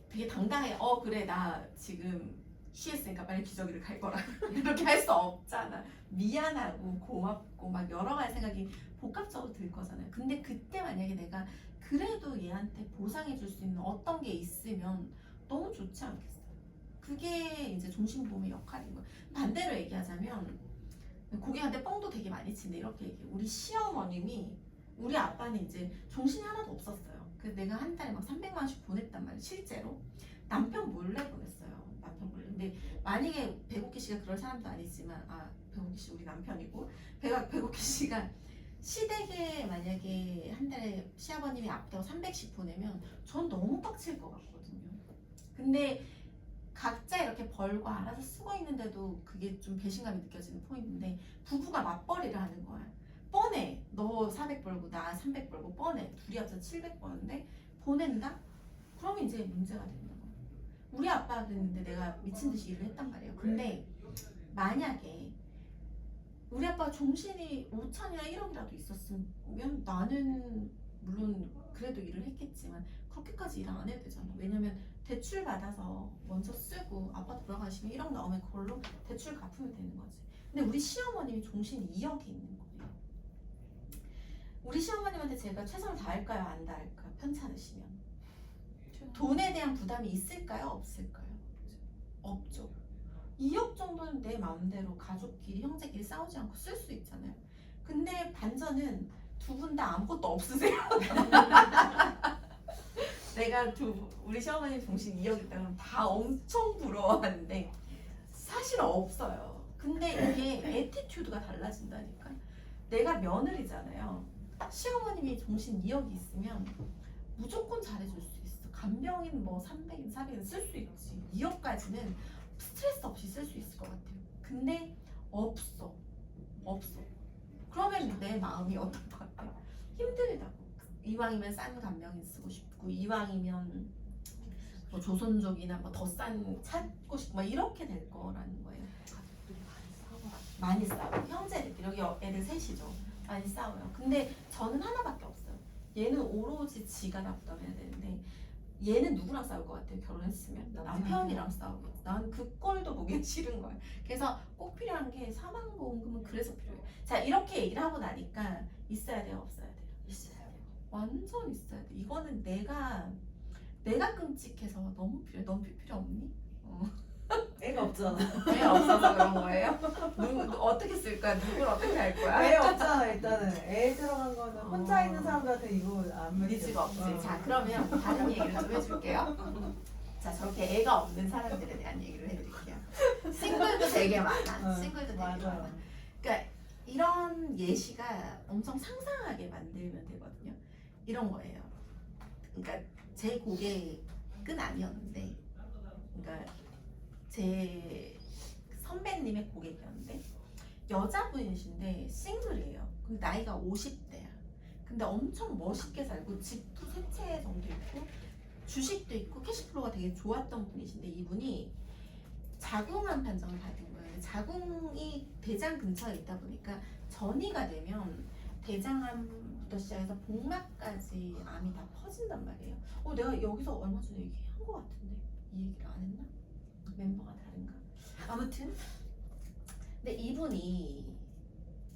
되게 당당해. 그래 나 지금 취했으니까 빨리 기저귀를 갈 거라. 이렇게 할 수 없잖아. 미안하고 고맙고 막 여러 가지 생각이 복합적으로 들 거잖아요. 근데 그때 만약에 내가 그래도 얘한테 보상해 줄 수 있는 어떤 게 있으면 너무 좋지 않겠어요? 그게 이제 종신보험의 역할인 거예요. 반대로 얘기하자면 고객한테 뻥도 되게 많이 치는데 이렇게 얘기해. 우리 시어머님이 우리 아빠는 이제 정신이 하나도 없었어요. 그래서 내가 한 달에 막 300만 원씩 보냈단 말이에요. 실제로 남편 몰래 보냈어요. 남편 몰래. 근데 만약에 백옥기 씨가 그럴 사람도 아니지만 백옥기 씨 우리 남편이고 백옥기 씨가 시댁에 만약에 한 달에 시아버님이 아프다고 300씩 보내면 전 너무 빡칠 것 같거든요. 근데 각자 이렇게 벌고 알아서 쓰고 있는데도 그게 좀 배신감이 느껴지는 포인트인데 부부가 맞벌이를 하는 거야. 뻔해. 너 400 벌고 나 300 벌고 뻔해. 둘이 합쳐 700 버는데 보낸다? 그러면 이제 문제가 되는 거야. 우리 아빠가 그랬는데 내가 미친 듯이 일을 했단 말이에요. 근데 만약에 우리 아빠가 종신이 5천이나 1억이라도 있었으면 나는 물론 그래도 일을 했겠지만 그렇게까지 일 안 해도 되잖아. 왜냐면 대출 받아서 먼저 쓰고 아빠 돌아가시면 1억 나오면 그걸로 대출 갚으면 되는 거지. 근데 우리 시어머님이 종신 2억이 있는 거예요. 우리 시어머님한테 제가 최선을 다할까요? 안 다할까요? 편찮으시면 돈에 대한 부담이 있을까요? 없을까요? 없죠. 2억 정도는 내 마음대로 가족끼리 형제끼리 싸우지 않고 쓸 수 있잖아요. 근데 반전은 두 분 다 아무것도 없으세요. 내가 우리 시어머님 종신 2억 있다면 다 엄청 부러워하는데 사실 없어요. 근데 이게 애티튜드가 달라진다니까. 내가 며느리잖아요. 시어머님이 종신 2억이 있으면 무조건 잘해줄 수 있어. 간병인 뭐 300인 400인 쓸 수 있지. 2억까지는 스트레스 없이 쓸 수 있을 것 같아요. 근데 없어. 그러면 내 마음이 어떨 것 같아? 힘들다고. 이왕이면 싼 간명인 쓰고 싶고, 이왕이면 뭐 조선족이나 뭐 더 싼 찾고 싶고 막 이렇게 될 거라는 거예요. 가족들이 많이 싸워. 많이 싸워요. 형제들끼리, 여기 애들 셋이죠. 많이 싸워요. 근데 저는 하나밖에 없어요. 얘는 오로지 지가 나쁘다고 해야 되는데, 얘는 누구랑 싸울 것 같아요? 결혼했으면 남편이랑 싸우겠지. 난 그 꼴도 보기 싫은 거예요. 그래서 꼭 필요한 게 사망보험금은 그래서 필요해요. 자, 이렇게 얘기를 하고 나니까 있어야 돼요, 없어야 돼요? 있어요. 완전 있어야 돼. 이거는 내가 끔찍해서 너무 필요해. 넌 필요 없니? 애가 없잖아. 애 없어서 그런 거예요? 어떻게 쓸 거야? 누굴 어떻게 할 거야? 애 없잖아 일단은. 애 들어간 거는 혼자 있는 사람들한테 이거 안 네 믿지. 집 없지. 자, 그러면 다른 얘기를 좀 해줄게요. 자, 저렇게 애가 없는 사람들에 대한 얘기를 해드릴게요. 싱글도 되게 많아. 싱글도 되게 맞아. 많아. 그러니까 이런 예시가 엄청 상상하게 만들면 되거든요. 이런 거예요. 그러니까 제 고객은 아니었는데, 그러니까 제 선배님의 고객이었는데 여자분이신데 싱글이에요. 근데 나이가 50대야. 근데 엄청 멋있게 살고 집도 3채 정도 있고 주식도 있고 캐시플로우가 되게 좋았던 분이신데, 이분이 자궁암 판정을 받은 거예요. 자궁이 대장 근처에 있다 보니까 전이가 되면 대장암부터 시작해서 복막까지 암이 다 퍼진단 말이에요. 내가 여기서 얼마 전에 얘기한 것 같은데 이 얘기를 안 했나? 멤버가 다른가? 아무튼 근데 이분이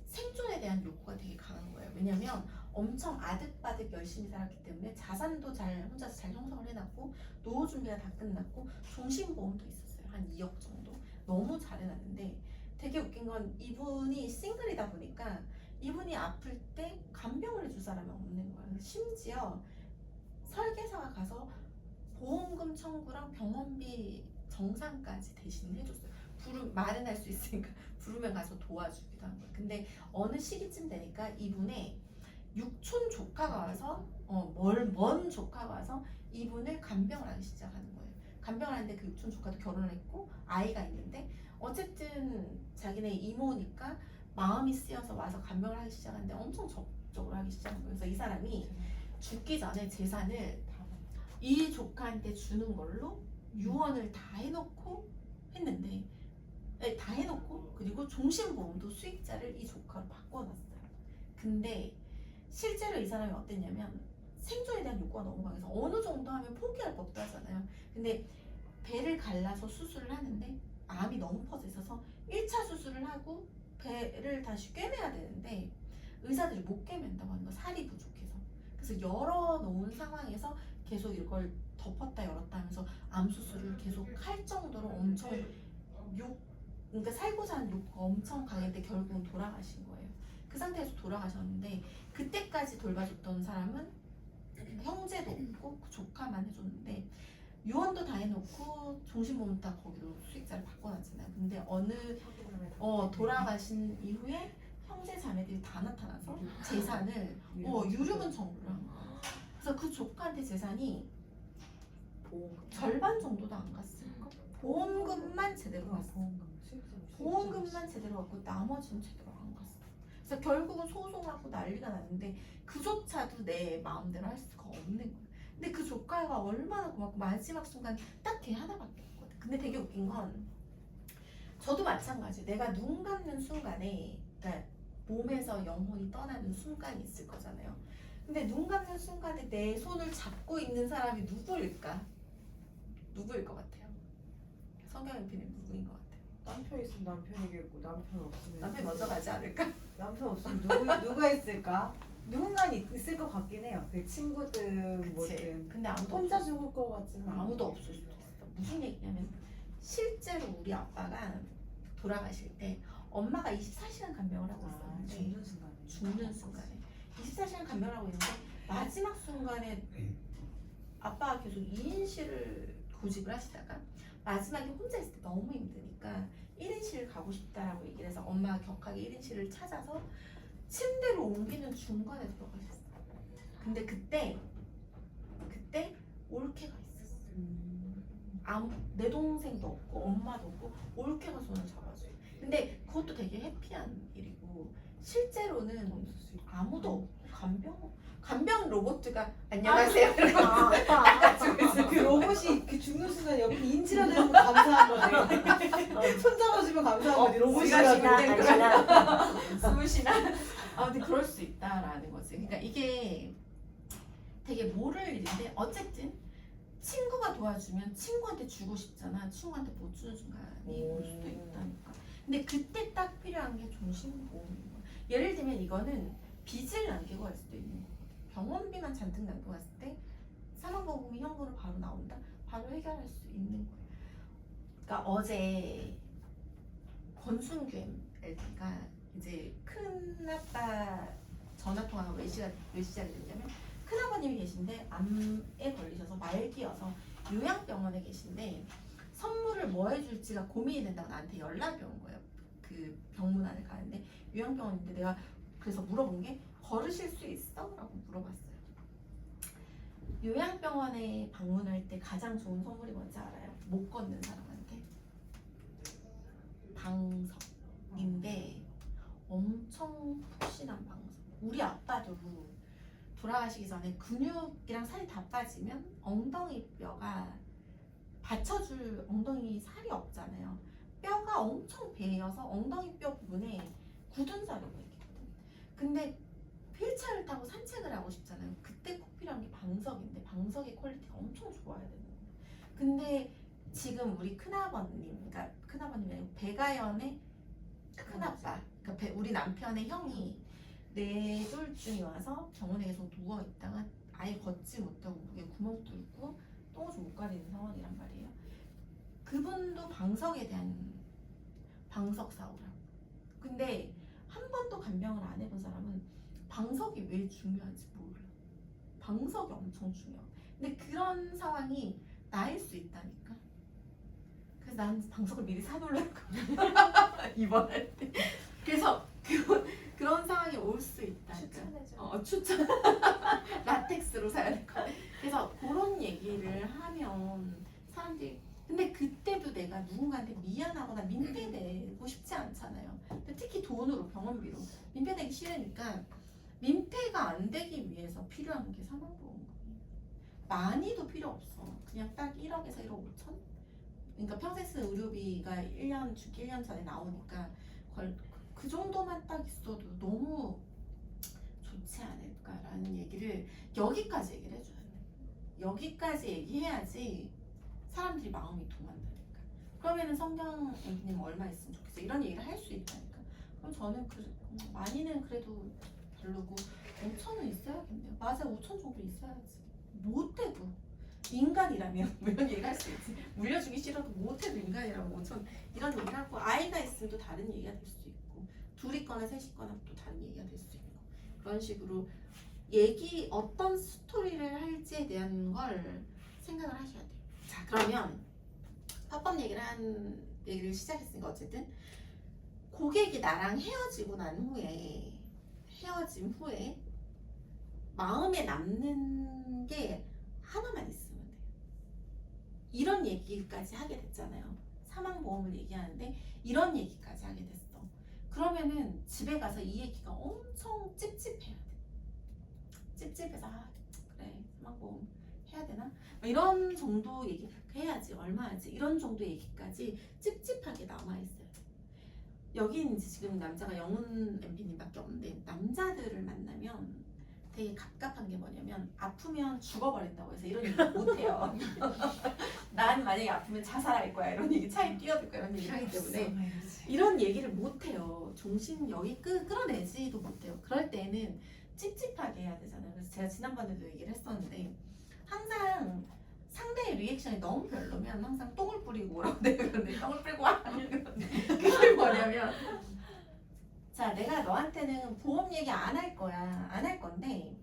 생존에 대한 욕구가 되게 강한 거예요. 왜냐면 엄청 아득바득 열심히 살았기 때문에 자산도 혼자서 잘 형성을 해놨고, 노후 준비가 다 끝났고, 종신보험도 있었어요. 한 2억 정도. 너무 잘 해놨는데 되게 웃긴 건, 이분이 싱글이다 보니까 이분이 아플 때 간병을 해줄 사람이 없는 거예요. 심지어 설계사가 가서 보험금 청구랑 병원비 정산까지 대신 해줬어요. 말은 할 수 있으니까 부르면 가서 도와주기도 한 거예요. 근데 어느 시기쯤 되니까 이분의 육촌 조카가 와서 먼 조카가 와서 이분을 간병을 하기 시작하는 거예요. 간병을 하는데 그 육촌 조카도 결혼을 했고 아이가 있는데, 어쨌든 자기네 이모니까 마음이 쓰여서 와서 간병을 하기 시작하는데 엄청 적극적으로 하기 시작한 거예요. 그래서 이 사람이 죽기 전에 재산을 이 조카한테 주는 걸로 유언을 다 해놓고 했는데, 다 해놓고 그리고 종신보험도 수익자를 이 조카로 바꿔놨어요. 근데 실제로 이 사람이 어땠냐면, 생존에 대한 욕구가 너무 강해서 어느 정도 하면 포기할 법도 하잖아요. 근데 배를 갈라서 수술을 하는데 암이 너무 퍼져 있어서 1차 수술을 하고 배를 다시 꿰매야 되는데 의사들이 못 꿰맨다고 하는 거야. 살이 부족해서. 그래서 열어놓은 상황에서 계속 이걸 덮었다 열었다 하면서 암 수술을 계속 할 정도로 엄청 그러니까 살고자 하는 욕구가 엄청 강했는데 결국은 돌아가신 거예요. 그 상태에서 돌아가셨는데, 그때까지 돌봐줬던 사람은 형제도 없고 그 조카만 해줬는데, 유언도 다 해놓고 종신보험 다 거기로 수익자를 바꿔놨잖아요. 근데 어느 돌아가신 이후에 형제 자매들이 다 나타나서 재산을 유류분 청구를 한 거예요. 그래서 그 조카한테 재산이 절반 정도도 안 갔을까? 보험금만 제대로 갔어. 보험금만 제대로 갔고 나머지는 제대로 안 갔어. 그래서 결국은 소송하고 난리가 났는데 그조차도 내 마음대로 할 수가 없는 거야. 근데 그 조카가 얼마나 고맙고, 마지막 순간 딱 걔 하나밖에 없거든. 근데 되게 웃긴 건, 저도 마찬가지. 내가 눈 감는 순간에, 그러니까 몸에서 영혼이 떠나는 순간이 있을 거잖아요. 근데 눈 감는 순간에 내 손을 잡고 있는 사람이 누구일까? 누구일 것 같아요? 성경 PD는 누구인 것 같아요? 남편 있으면 남편이겠고, 남편 없으면 남편이 먼저 가지 않을까? 남편 없으면 누가 있을까? 누군가 있을 것 같긴 해요. 그 친구든 뭐든. 근데 아무도 혼자 죽을 것 같지는 않아. 아무도 없을 수도 있어. 무슨 얘기냐면, 실제로 우리 아빠가 돌아가실 때 엄마가 24시간 간병을 하고 있었는데, 죽는 순간에. 죽는 순간에 24시간 간병을 하고 있는데 마지막 순간에 아빠가 계속 2인실을 구직을 하시다가 마지막에 혼자 있을 때 너무 힘드니까 1인실을 가고 싶다라고 얘기를 해서 엄마가 격하게 1인실을 찾아서 침대로 옮기는 중간에 돌아가셨어요. 근데 그때 올케가 있었어. 내 동생도 없고 엄마도 없고 올케가 손을 잡아줘요. 근데 근데 그것도 되게 해피한 일이고 실제로는 아무도 간병 로봇가 안녕하세요. 그 로봇이 그 죽는 순간 옆에 인지라 되는 거 감사한 거네. 손 잡아주면 감사한 거지. 로봇이라서. 숨으시나? 아무튼 그럴 수 있다라는 거지. 그러니까 이게 되게 모를 일인데 어쨌든 친구가 도와주면 친구한테 주고 싶잖아. 친구한테 못 주는 순간이 올 수도 있다니까. 근데 그때 딱 필요한 게 종신보험인 거야. 예를 들면 이거는 빚을 남기고 갈 수도 있는 거거든. 병원비만 잔뜩 남기고 갔을 때 사망보험금이 현금으로 바로 나온다. 바로 해결할 수 있는 거야. 그러니까 어제 권순규 LP가 이제 큰아빠 전화통화가 왜 시작이 됐냐면 큰아버님이 계신데 암에 걸리셔서 말기여서 요양병원에 계신데 선물을 뭐 해줄지가 고민이 된다고 나한테 연락이 온 거예요. 그 병문안을 가는데 요양병원인데 내가 그래서 물어본 게 걸으실 수 있어? 라고 물어봤어요. 요양병원에 방문할 때 가장 좋은 선물이 뭔지 알아요? 못 걷는 사람한테 방석인데 엄청 푹신한 방석. 우리 아빠도 돌아가시기 전에 근육이랑 살이 다 빠지면 엉덩이 뼈가 받쳐줄 엉덩이 살이 없잖아요. 뼈가 엄청 베어서 엉덩이 뼈 부분에 굳은 살이 보이거든. 근데 휠체어를 타고 산책을 하고 싶잖아요. 그때 꼭 필요한 게 방석인데 방석의 퀄리티가 엄청 좋아야 되는 거예요. 근데 지금 우리 큰아버님, 그러니까 큰아버님이 아니고 배가연의 큰아빠, 그러니까 우리 남편의 형이 뇌졸중이 와서 병원에 계속 누워 있다가 아예 걷지 못하고 목에 구멍 뚫고 똥오줌 못 가리는 상황이란 말이에요. 그분도 방석에 대한 방석 사오라고. 근데 한 번도 간병을 안 해본 사람은 방석이 왜 중요한지 몰라. 방석이 엄청 중요해. 근데 그런 상황이 나일 수 있다니까. 그래서 난 방석을 미리 사놓으려고 입원할 때. 그래서 그런 상황이 올 수 있다니까. 추천. 라텍스로 사야 될 거. 그래서 그런 얘기를 하면 사람들이 근데 그때도 내가 누군가한테 미안하거나 민폐되고 싶지 않잖아요. 근데 특히 돈으로 병원비로 민폐되기 싫으니까 민폐가 안 되기 위해서 필요한 게 사망보험금이에요. 많이도 필요 없어. 그냥 딱 1억에서 1억 5천? 그러니까 평생 쓴 의료비가 1년 죽기 1년 전에 나오니까 그 정도만 딱 있어도 너무 좋지 않을까라는 얘기를 여기까지 얘기를 해줘야 돼. 여기까지 얘기해야지 사람들이 마음이 동한다니까. 그러면은 성경 엠피님 얼마 있으면 좋겠어 이런 얘기를 할 수 있다니까. 그럼 저는 많이는 그래도 별로고 5천은 있어야겠네요. 맞아, 5천 정도 있어야지. 못해도 인간이라면 뭐 이런 얘기 할 수 있지. 물려주기 싫어도 못해도 인간이라면 5천 이런 얘기를 하고 아이가 있으면 또 다른 얘기가 될 수 있고 둘이 거나 셋이 거나 또 다른 얘기가 될 수 있고 그런 식으로 어떤 스토리를 할지에 대한 걸 생각을 하셔야 돼요. 자, 그러면 합법 얘기를 시작했으니까 어쨌든 고객이 나랑 헤어진 후에 마음에 남는 게 하나만 있으면 돼요. 이런 얘기까지 하게 됐잖아요. 사망보험을 얘기하는데 이런 얘기까지 하게 됐어. 그러면은 집에 가서 이 얘기가 엄청 찝찝해야 돼. 찝찝해서 그래 사망보험 해야 되나? 이런 정도 얘기 해야지 얼마야지 이런 정도 얘기까지 찝찝하게 남아있어요. 여기는 이제 지금 남자가 영훈 MP님밖에 없는데 남자들을 만나면 되게 갑갑한 게 뭐냐면 아프면 죽어버린다고 해서 이런 얘기 못해요. 난 만약에 아프면 자살할 거야 이런 얘기 차에 뛰어들 거야 이런 얘기를 하기 때문에 이런 얘기를 못해요. 정신 여기 끌어내지도 못해요. 그럴 때는 찝찝하게 해야 되잖아요. 그래서 제가 지난번에도 얘기를 했었는데 항상 상대의 리액션이 너무 별로면 항상 똥을 뿌리고 오라고 내가 그러는데 똥을 뿌리고 와 그게 뭐냐면 자 내가 너한테는 보험 얘기 안 할 거야 안 할 건데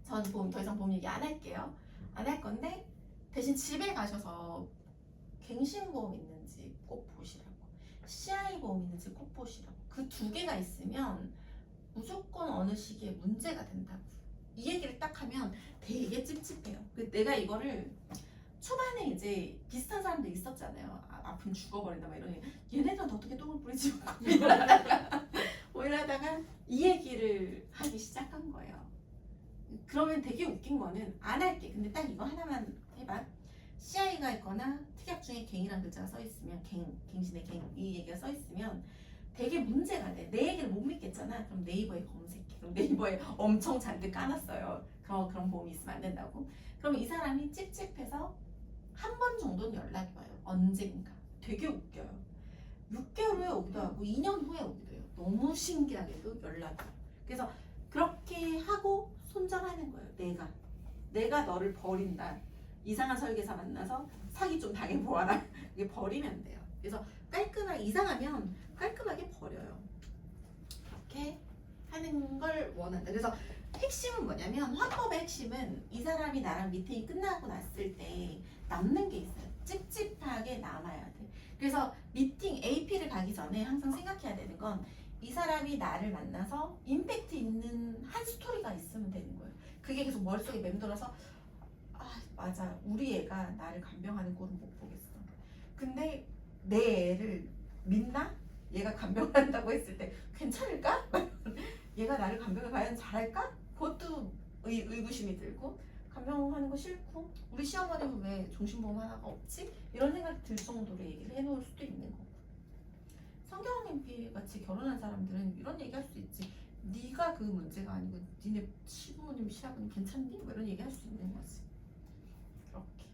전 더 이상 보험 얘기 안 할게요 안 할 건데 대신 집에 가셔서 갱신보험 있는지 꼭 보시라고 CI 보험 있는지 꼭 보시라고 그 두 개가 있으면 무조건 어느 시기에 문제가 된다고 이 얘기를 딱 하면 되게 찝찝해요. 내가 이거를 초반에 초반에 이제 비슷한 사람들 있었잖아요. 아프면 죽어버린다 막 이런 얘기. 얘네들은 어떻게 똥을 뿌리지 뭐 이러다가 이 얘기를 하기 시작한 거예요. 그러면 되게 웃긴 거는 안 할게. 근데 딱 이거 하나만 해봐. CI가 있거나 특약 중에 갱이라는 글자가 써 있으면 갱신의 갱 이 얘기가 써 있으면 되게 문제가 돼. 내 얘기를 못 믿겠잖아. 그럼 네이버에 검색해. 그럼 네이버에 엄청 잔뜩 까놨어요. 그런 보험이 있으면 안 된다고. 그럼 이 사람이 찝찝해서 한 번 정도는 연락이 와요. 언젠가. 되게 웃겨요. 6개월 후에 오기도 하고 2년 후에 오기도 해요. 너무 신기하게도 연락이 와요. 그래서 그렇게 하고 손절하는 거예요. 내가 너를 버린다. 이상한 설계사 만나서 사기 좀 당해보아라. 이게 버리면 돼요. 그래서 깔끔하게 이상하면 깔끔하게 버려요. 그렇게 하는 걸 원한다. 그래서 핵심은 뭐냐면 화법의 핵심은 이 사람이 나랑 미팅이 끝나고 났을 때 남는 게 있어요. 찝찝하게 남아야 돼. 그래서 미팅 AP를 가기 전에 항상 생각해야 되는 건 이 사람이 나를 만나서 임팩트 있는 한 스토리가 있으면 되는 거예요. 그게 계속 머릿속에 맴돌아서 아 맞아 우리 애가 나를 간병하는 꼴은 못 보겠어. 근데 내 애를 믿나? 얘가 간병한다고 했을 때 괜찮을까? 얘가 나를 간병을 과연 잘할까? 그것도 의구심이 들고 간병하는 거 싫고 우리 시어머니는 왜 종신보험 하나가 없지? 이런 생각이 들 정도로 얘기를 해놓을 수도 있는 거고. 성경 MP 같이 결혼한 사람들은 이런 얘기 할 수 있지. 네가 그 문제가 아니고 니네 시부모님 시아버님 괜찮니? 뭐 이런 얘기 할 수 있는 거지. 그렇게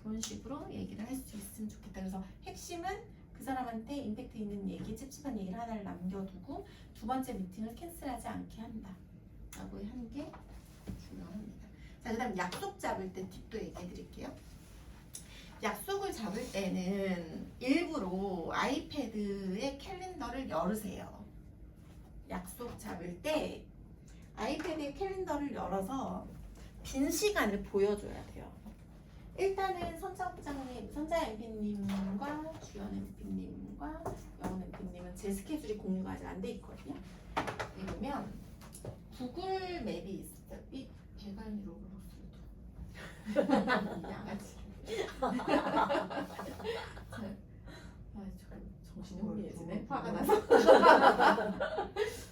그런 식으로 얘기를 할 수 있으면 좋겠다. 그래서 핵심은 그 사람한테 임팩트 있는 얘기, 찝찝한 얘기를 하나를 남겨두고 두 번째 미팅을 캔슬하지 않게 한다 라고 하는 게 중요합니다. 자, 그 다음 약속 잡을 때 팁도 얘기해 드릴게요. 약속을 잡을 때는 일부러 아이패드의 캘린더를 열으세요. 약속 잡을 때 아이패드의 캘린더를 열어서 빈 시간을 보여줘야 돼요. 일단은 선자 MP님과 주연 MP님과 영원 MP님은 제 스케줄이 공유가 아직 안 돼 있거든요. 이러면 구글 맵이 있어요. 이 배관이 로블록스도 양아치. 정신이 혼미해지네. 화가 나서.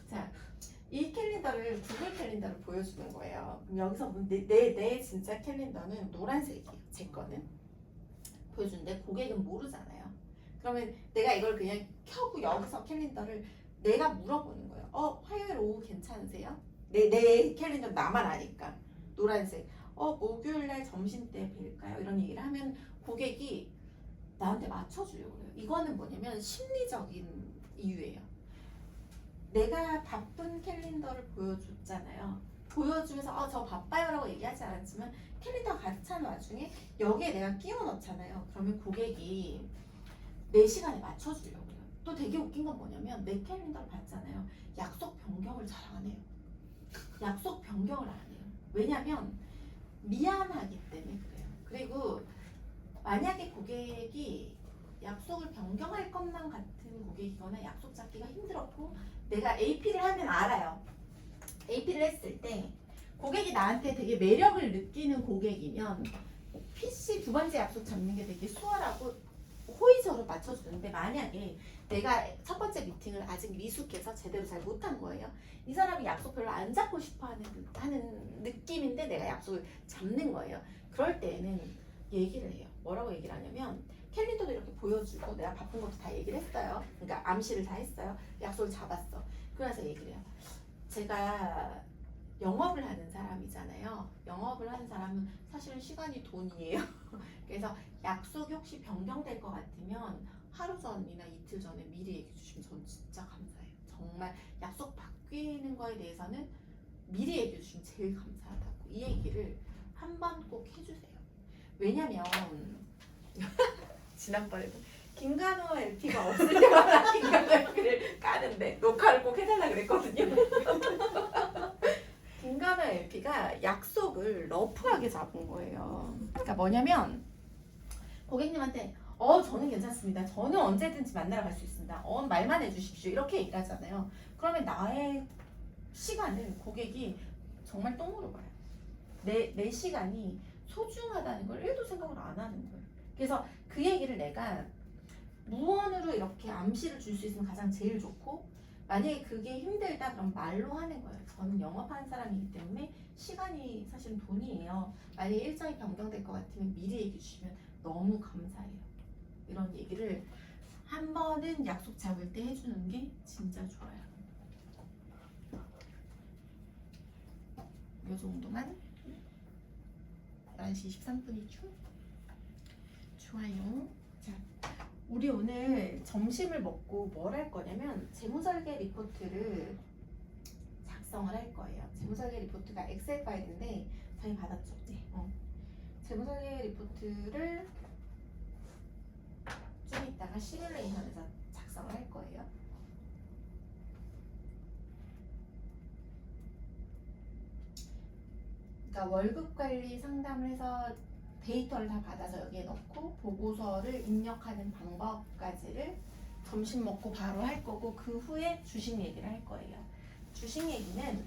자, 이 캘린더를 구글 캘린더를 보여주는 거예요. 그럼 여기서 내 진짜 캘린더는 노란색이에요. 제 거는 보여주는데 고객은 모르잖아요. 그러면 내가 이걸 그냥 켜고 여기서 캘린더를 내가 물어보는 거예요. 화요일 오후 괜찮으세요? 내 캘린더 나만 아니까 노란색. 목요일날 점심때 뵐까요? 이런 얘기를 하면 고객이 나한테 맞춰주려고 해요. 이거는 뭐냐면 심리적인 이유예요. 내가 바쁜 캘린더를 보여줬잖아요. 보여주면서 저 바빠요 라고 얘기하지 않았지만 캘린더가 가득 찬 와중에 여기에 내가 끼워 넣잖아요. 그러면 고객이 내 시간에 맞춰주려고 해요. 또 되게 웃긴 건 뭐냐면 내 캘린더를 봤잖아요. 약속 변경을 잘 안 해요. 약속 변경을 안 해요. 왜냐면 미안하기 때문에 그래요. 그리고 만약에 고객이 약속을 변경할 것만 같은 고객이거나 약속 잡기가 힘들었고 내가 AP를 하면 알아요. AP를 했을 때 고객이 나한테 되게 매력을 느끼는 고객이면 PC 두 번째 약속 잡는 게 되게 수월하고 호의적으로 맞춰주는데 만약에 내가 첫 번째 미팅을 아직 미숙해서 제대로 잘 못한 거예요. 이 사람이 약속 별로 안 잡고 싶어 하는 느낌인데 내가 약속을 잡는 거예요. 그럴 때는 얘기를 해요. 뭐라고 얘기를 하냐면 캘린더도 이렇게 보여주고 내가 바쁜 것도 다 얘기를 했어요. 그러니까 암시를 다 했어요. 약속을 잡았어. 그래서 얘기를 해요. 제가 영업을 하는 사람이잖아요. 영업을 하는 사람은 사실은 시간이 돈이에요. 그래서 약속이 혹시 변경될 것 같으면 하루 전이나 이틀 전에 미리 얘기해 주시면 저는 진짜 감사해요. 정말 약속 바뀌는 거에 대해서는 미리 얘기해 주시면 제일 감사하다고 이 얘기를 한 번 꼭 해주세요. 왜냐면 지난번에도 김간호 LP가 없을 때마다 김간호 LP를 까는데 녹화를 꼭 해달라 그랬거든요. 김간호 LP가 약속을 러프하게 잡은 거예요. 그러니까 뭐냐면 고객님한테 저는 괜찮습니다. 저는 언제든지 만나러 갈 수 있습니다. 말만 해주십시오. 이렇게 얘기를 하잖아요. 그러면 나의 시간을 고객이 정말 똥으로 봐요. 내 시간이 소중하다는 걸 1도 생각을 안 하는 거예요. 그래서 그 얘기를 내가 무언으로 이렇게 암시를 줄 수 있으면 가장 제일 좋고, 만약에 그게 힘들다 그럼 말로 하는 거예요. 저는 영업하는 사람이기 때문에 시간이 사실은 돈이에요. 만약에 일정이 변경될 것 같으면 미리 얘기해 주시면 너무 감사해요. 이런 얘기를 한 번은 약속 잡을 때 해주는 게 진짜 좋아요. 요 정도만. 11시 13분이죠? 좋아요. 자, 우리 오늘 점심을 먹고 뭘 할 거냐면 재무설계 리포트를 작성을 할 거예요. 재무설계 리포트가 엑셀 파일인데 저희 받았죠? 네. 재무설계 리포트를 좀 이따가 시뮬레이션에서 작성을 할 거예요. 그러니까 월급 관리 상담을 해서 데이터를 다 받아서 여기에 넣고 보고서를 입력하는 방법까지를 점심 먹고 바로 할 거고, 그 후에 주식 얘기를 할 거예요. 주식 얘기는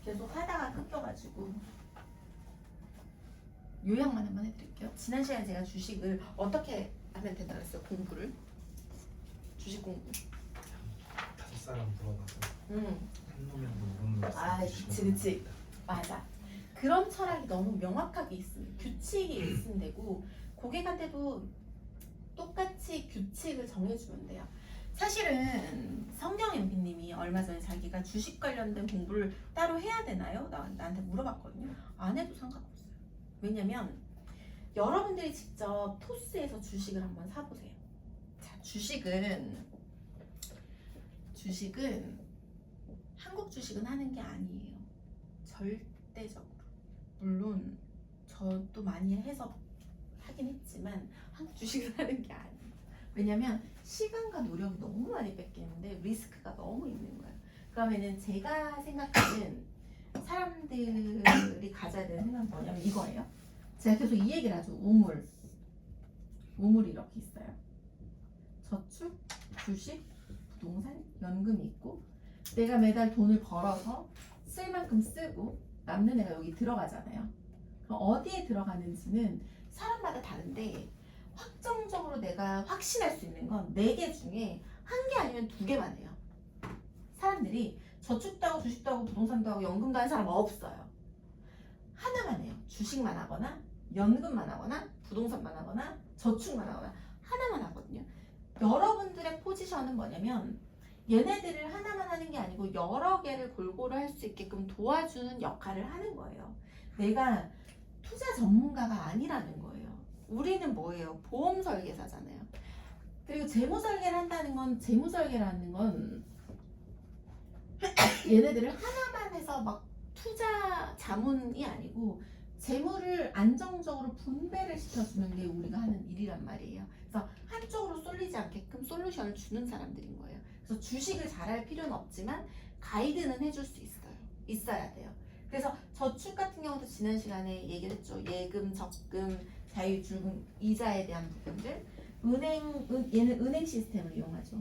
계속 하다가 끊겨가지고 요약만 한번 해드릴게요. 지난 시간에 제가 주식을 어떻게 하면 된다 그랬어요? 공부를. 주식 공부. 5사람 물어봐서 한 놈이라도 모르는 거 아, 그치. 맞아. 그런 철학이 너무 명확하게 있으면, 규칙이 있으면 되고, 고객한테도 똑같이 규칙을 정해주면 돼요. 사실은 성경 MP님이 얼마 전에 자기가 주식 관련된 공부를 따로 해야 되나요? 나한테 물어봤거든요. 안 해도 상관없어요. 왜냐면 여러분들이 직접 토스에서 주식을 한번 사보세요. 자, 주식은 한국 주식은 하는 게 아니에요. 절대적으로. 물론 저도 많이 해서 하긴 했지만 한국 주식은 하는 게 아니에요. 왜냐면 시간과 노력이 너무 많이 뺏기는데 리스크가 너무 있는 거예요. 그러면은 제가 생각하는 사람들이 가져야 되는 생각은 뭐냐면 이거예요. 제가 계속 이 얘기를 하죠. 우물이 이렇게 있어요. 저축, 주식, 부동산, 연금이 있고, 내가 매달 돈을 벌어서 쓸 만큼 쓰고 남는 애가 여기 들어가잖아요. 그럼 어디에 들어가는지는 사람마다 다른데, 확정적으로 내가 확신할 수 있는 건 4개 중에 1개 아니면 2개만 해요. 사람들이 저축도 하고 주식도 하고 부동산도 하고 연금도 하는 사람 없어요. 하나만 해요. 주식만 하거나 연금만 하거나 부동산만 하거나 저축만 하거나 하나만 하거든요. 여러분들의 포지션은 뭐냐면 얘네들을 하나만 하는 게 아니고 여러 개를 골고루 할 수 있게끔 도와주는 역할을 하는 거예요. 내가 투자 전문가가 아니라는 거예요. 우리는 뭐예요? 보험 설계사잖아요. 그리고 재무 설계를 한다는 건, 재무 설계라는 건 얘네들을 하나만 해서 막 투자 자문이 아니고 재물을 안정적으로 분배를 시켜주는 게 우리가 하는 일이란 말이에요. 그래서 한쪽으로 쏠리지 않게끔 솔루션을 주는 사람들인 거예요. 그래서 주식을 잘할 필요는 없지만 가이드는 해줄 수 있어야 돼요. 그래서 저축 같은 경우도 지난 시간에 얘기를 했죠. 예금, 적금, 자유출금, 이자에 대한 부분들. 얘는 은행 시스템을 이용하죠.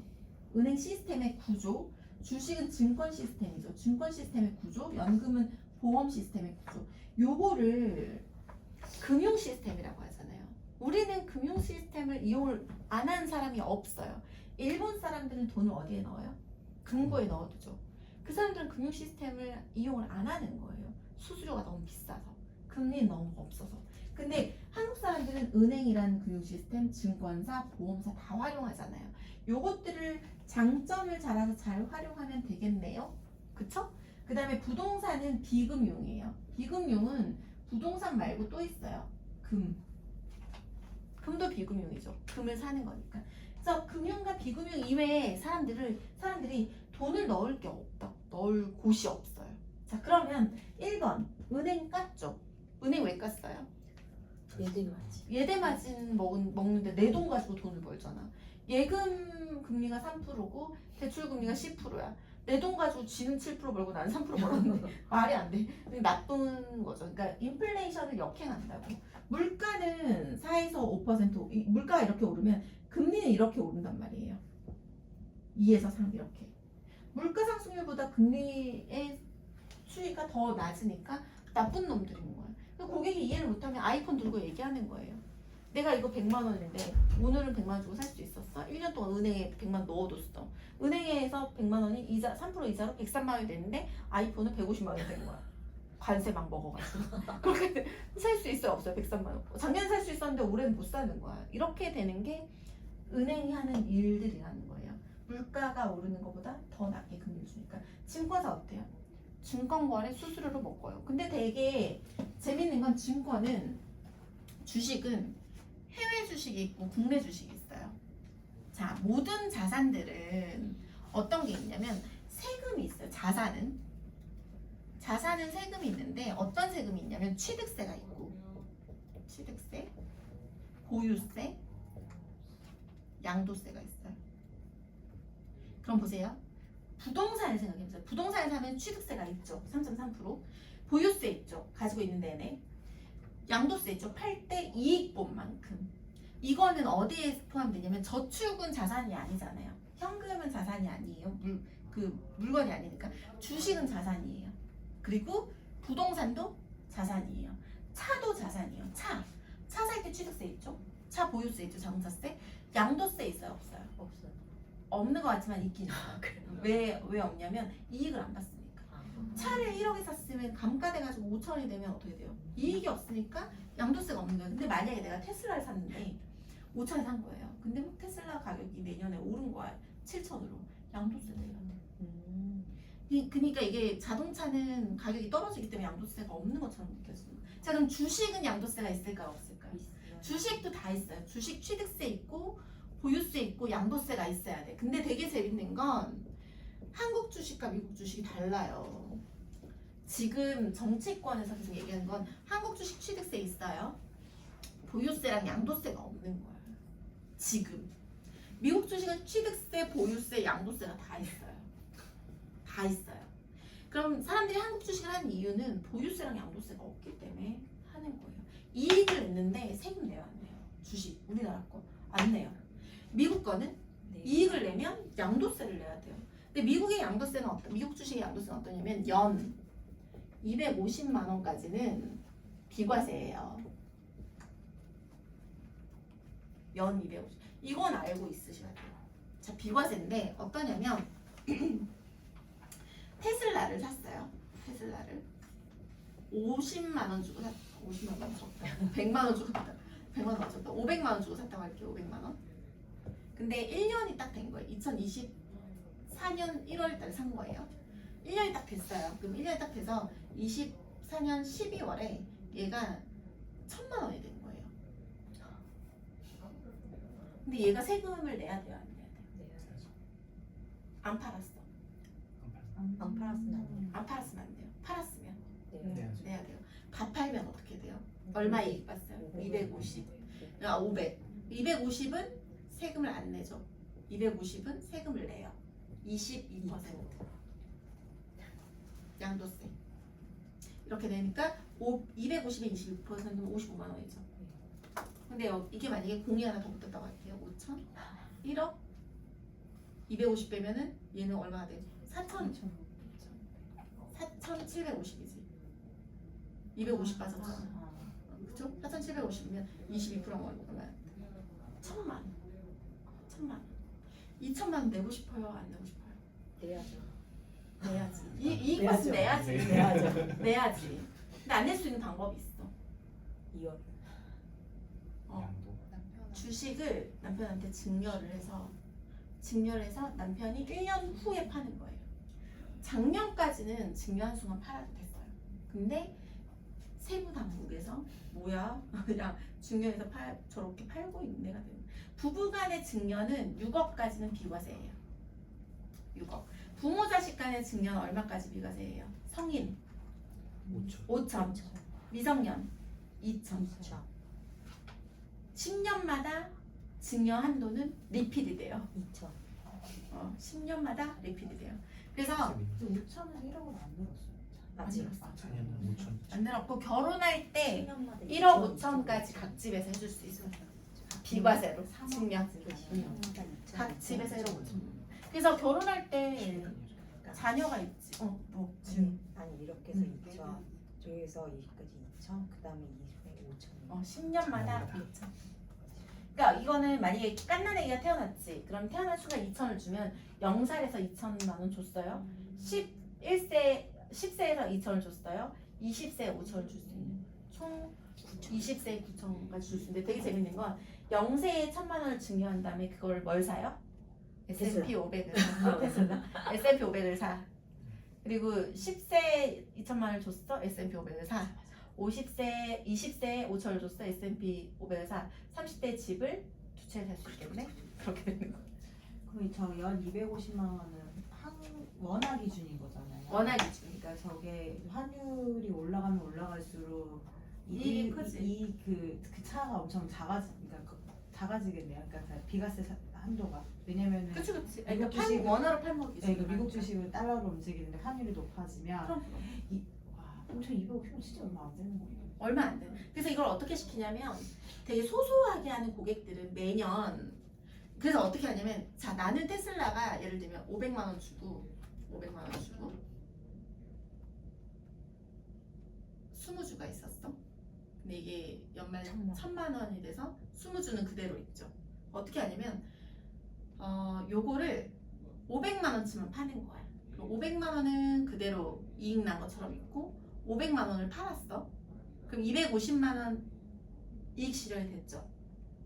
은행 시스템의 구조. 주식은 증권 시스템이죠. 증권 시스템의 구조. 연금은 보험 시스템의 구조. 요거를 금융 시스템이라고 하잖아요. 우리는 금융 시스템을 이용을 안 하는 사람이 없어요. 일본 사람들은 돈을 어디에 넣어요? 금고에 넣어두죠. 그 사람들은 금융 시스템을 이용을 안 하는 거예요. 수수료가 너무 비싸서, 금리는 너무 없어서. 근데 한국 사람들은 은행이라는 금융 시스템, 증권사, 보험사 다 활용하잖아요. 요것들을 장점을 잘해서 잘 활용하면 되겠네요. 그쵸? 그 다음에 부동산은 비금융이에요. 비금융은 부동산 말고 또 있어요. 금도 비금융이죠. 금을 사는 거니까. 그래서 금융과 비금융 이외에 사람들이 돈을 넣을 곳이 없어요. 자, 그러면 1번 은행 깠죠. 은행 왜 깠어요? 예대 마진 먹는데 내 돈 가지고 돈을 벌잖아. 예금 금리가 3%고 대출 금리가 10%야. 내 돈 가지고 지는 7% 벌고 나는 3% 벌었는데 말이 안 돼. 나쁜 거죠. 그러니까 인플레이션을 역행한다고. 물가는 4에서 5%, 물가가 이렇게 오르면 금리는 이렇게 오른단 말이에요. 2에서 3 이렇게. 물가 상승률보다 금리의 수위가 더 낮으니까 나쁜 놈들인 거야. 고객이 이해를 이해를 못하면 아이폰 들고 얘기하는 거예요. 내가 이거 100만 원인데 오늘은 100만 원 주고 살 수 있었어. 1년 동안 은행에 100만 원 넣어뒀어. 은행에서 100만 원이 이자 3% 이자로 103만 원이 됐는데 아이폰은 150만 원이 된 거야. 관세 막 먹어가지고. 그렇게 살 수 있어요, 없어요? 103만 원. 작년에 살 수 있었는데 올해는 못 사는 거야. 이렇게 되는 게 은행이 하는 일들이라는 거예요. 물가가 오르는 것보다 더 낮게 금리를 주니까. 증권사 어때요? 증권거래 수수료로 먹어요. 근데 되게 재밌는 건 증권은 주식은 해외 주식이 있고 국내 주식이 있어요. 자, 모든 자산들은 어떤 게 있냐면 세금이 있어요. 자산은 세금이 있는데 어떤 세금이 있냐면 취득세가 있고 취득세, 보유세, 양도세가 있어요. 그럼 보세요. 부동산을 생각해보세요. 부동산을 사면 취득세가 있죠. 3.3%. 보유세 있죠. 가지고 있는 내내. 양도세 있죠. 팔 때 이익 본 만큼. 이거는 어디에 포함되냐면 저축은 자산이 아니잖아요. 현금은 자산이 아니에요. 물건이 아니니까. 주식은 자산이에요. 그리고 부동산도 자산이에요. 차도 자산이에요. 차 살 때 취득세 있죠. 차 보유세 있죠. 자동차세. 양도세 있어요. 없어요? 없어요. 없는 것 같지만 있긴 있어요. 왜 없냐면 이익을 안 봤으니까. 차를 1억에 샀으면 감가돼가지고 5천원이 되면 어떻게 돼요? 이익이 없으니까 양도세가 없는 거예요. 근데 만약에 내가 테슬라를 샀는데 5천에 산 거예요. 근데 막 테슬라 가격이 내년에 오른 거야. 7천으로. 양도세 내야 돼. 그러니까 이게 자동차는 가격이 떨어지기 때문에 양도세가 없는 것처럼 느껴지는 거예요. 자, 그럼 주식은 양도세가 있을까요? 없을까요? 있어요. 주식도 다 있어요. 주식 취득세 있고 보유세 있고 양도세가 있어야 돼. 근데 되게 재밌는 건 한국 주식과 미국 주식이 달라요. 지금 정치권에서 계속 얘기하는 건 한국 주식 취득세 있어요. 보유세랑 양도세가 없는 거예요. 지금. 미국 주식은 취득세, 보유세, 양도세가 다 있어요. 다 있어요. 그럼 사람들이 한국 주식을 하는 이유는 보유세랑 양도세가 없기 때문에 하는 거예요. 이익을 냈는데 세금 내요, 안 내요? 주식, 우리나라 거 안 내요. 미국 거는 네. 이익을 내면 양도세를 내야 돼요. 근데 미국의 양도세는 미국 주식의 양도세는 어떠냐면 연 250만 원까지는 비과세예요. 연 250. 이건 알고 있으셔야 돼요. 자, 비과세인데 어떠냐면 테슬라를 샀어요. 테슬라를 50만 원 주고 샀다. 50만 원 줬다. 100만 원 주고 샀다. 100만 원 줬다. 500만 원 주고 샀다고 할게요. 500만 원. 근데 1년이 딱 된 거예요. 2024년 1월 달에 산 거예요. 1년이 딱 됐어요. 그럼 1년이 딱 돼서 24년 12월에 얘가 1,000만 원이 된 거예요. 근데 얘가 세금을 내야 돼요, 안 내야 돼요? 안 팔았어. 안 팔았으면 안 돼요. 안 팔았으면 안 돼요. 팔았으면 네. 내야 돼요. 다 팔면 어떻게 돼요? 얼마 이익 봤어요? 250. 500. 250은 세금을 안 내죠. 250은 세금을 내요. 22%. 양도세. 이렇게 되니까 250에 22%는 55만 원이죠. 근데 이게 만약에 공이 하나 더 붙었다고 할게요. 5천? 1억? 250 빼면은 얘는 얼마가 돼? 4,750이지. 250 빠졌잖아. 그쵸? 4,750이면 22%면 얼마야? 1,000만 원. 1,000만 원. 2,000만 원 내고 싶어요? 안 내고 싶어요? 내야죠. 내야지. 이익 봤으면 내야지. 내야죠. 내야지. 근데 안 낼 수 있는 방법이 있어. 2월. 양도. 주식을 남편한테 증여를 해서 남편이 1년 후에 파는 거예요. 작년까지는 증여한 순간 팔아도 됐어요. 근데 세무 당국에서 뭐야? 그냥 증여해서 저렇게 팔고 있는 애가 되는. 부부간의 증여는 6억까지는 비과세예요. 6억. 부모 자식 간의 증여는 얼마까지 비과세예요? 성인 5천. 5천, 미성년 2천. 10년마다 증여 한도는 리피드 돼요. 2천. 10년마다 리피드 돼요. 그래서 6천에서 1억으로 안 늘었어요. 아직. 작년은 5천. 안 늘었고 결혼할 때 10년마다 1억 5천까지 각 집에서 해줄 수 있어요. 비과세로 증여. 각 집에서 1억 5천. 그래서 결혼할 때 자녀가 있지. 뭐. 아니 이렇게 해서 2천. 저기서 20까지 2천, 그 다음에 20에 5천. 10년마다 2천. 그러니까 이거는 만약에 깐난 애기가 태어났지. 그럼 태어난 수가 2천을 주면 0살에서 2천만 원 줬어요. 10세에서 2천을 줬어요. 20세에 5천을 줄 수 있는 총 20세에 9천까지 줄 수 있는데 되게 재밌는 건 0세에 1천만 원을 증여한 다음에 그걸 뭘 사요? S&P 500을 사. 테슬라. S&P 500을 사. 그리고 10세에 2천만 원을 줬어. S&P 500을 사. 20세에 5천을 줬어. S&P 500을 사. 30대 집을 두 채 살 수 있기 때문에 그렇게 되는 거예요. 그럼 저 250만 원은 원화 기준인 거잖아요. 원화 기준이니까. 그러니까 저게 환율이 올라가면 올라갈수록 이익이 크지. 그 차가 엄청 작아지겠네요. 그러니까 비과세 한도가. 왜냐면은 그치. 그러니까 미국 주식은- 원화로 팔먹이지. 그러니까 미국 주식은 달러로 움직이는데 환율이 높아지면 그럼 엄청 250원 진짜 얼마 안 되는 거예요. 얼마 안 돼. 그래서 이걸 어떻게 시키냐면 되게 소소하게 하는 고객들은 매년 그래서 어떻게 하냐면 자 나는 테슬라가 예를 들면 500만 원 주고 20주가 있었어. 근데 이게 연말 1000만 원이 돼서 20주는 그대로 있죠. 어떻게 하냐면 요거를 500만 원치만 파는 거야. 500만 원은 그대로 이익 난 것처럼 있고 500만 원을 팔았어. 그럼 250만 원 이익 실현이 됐죠.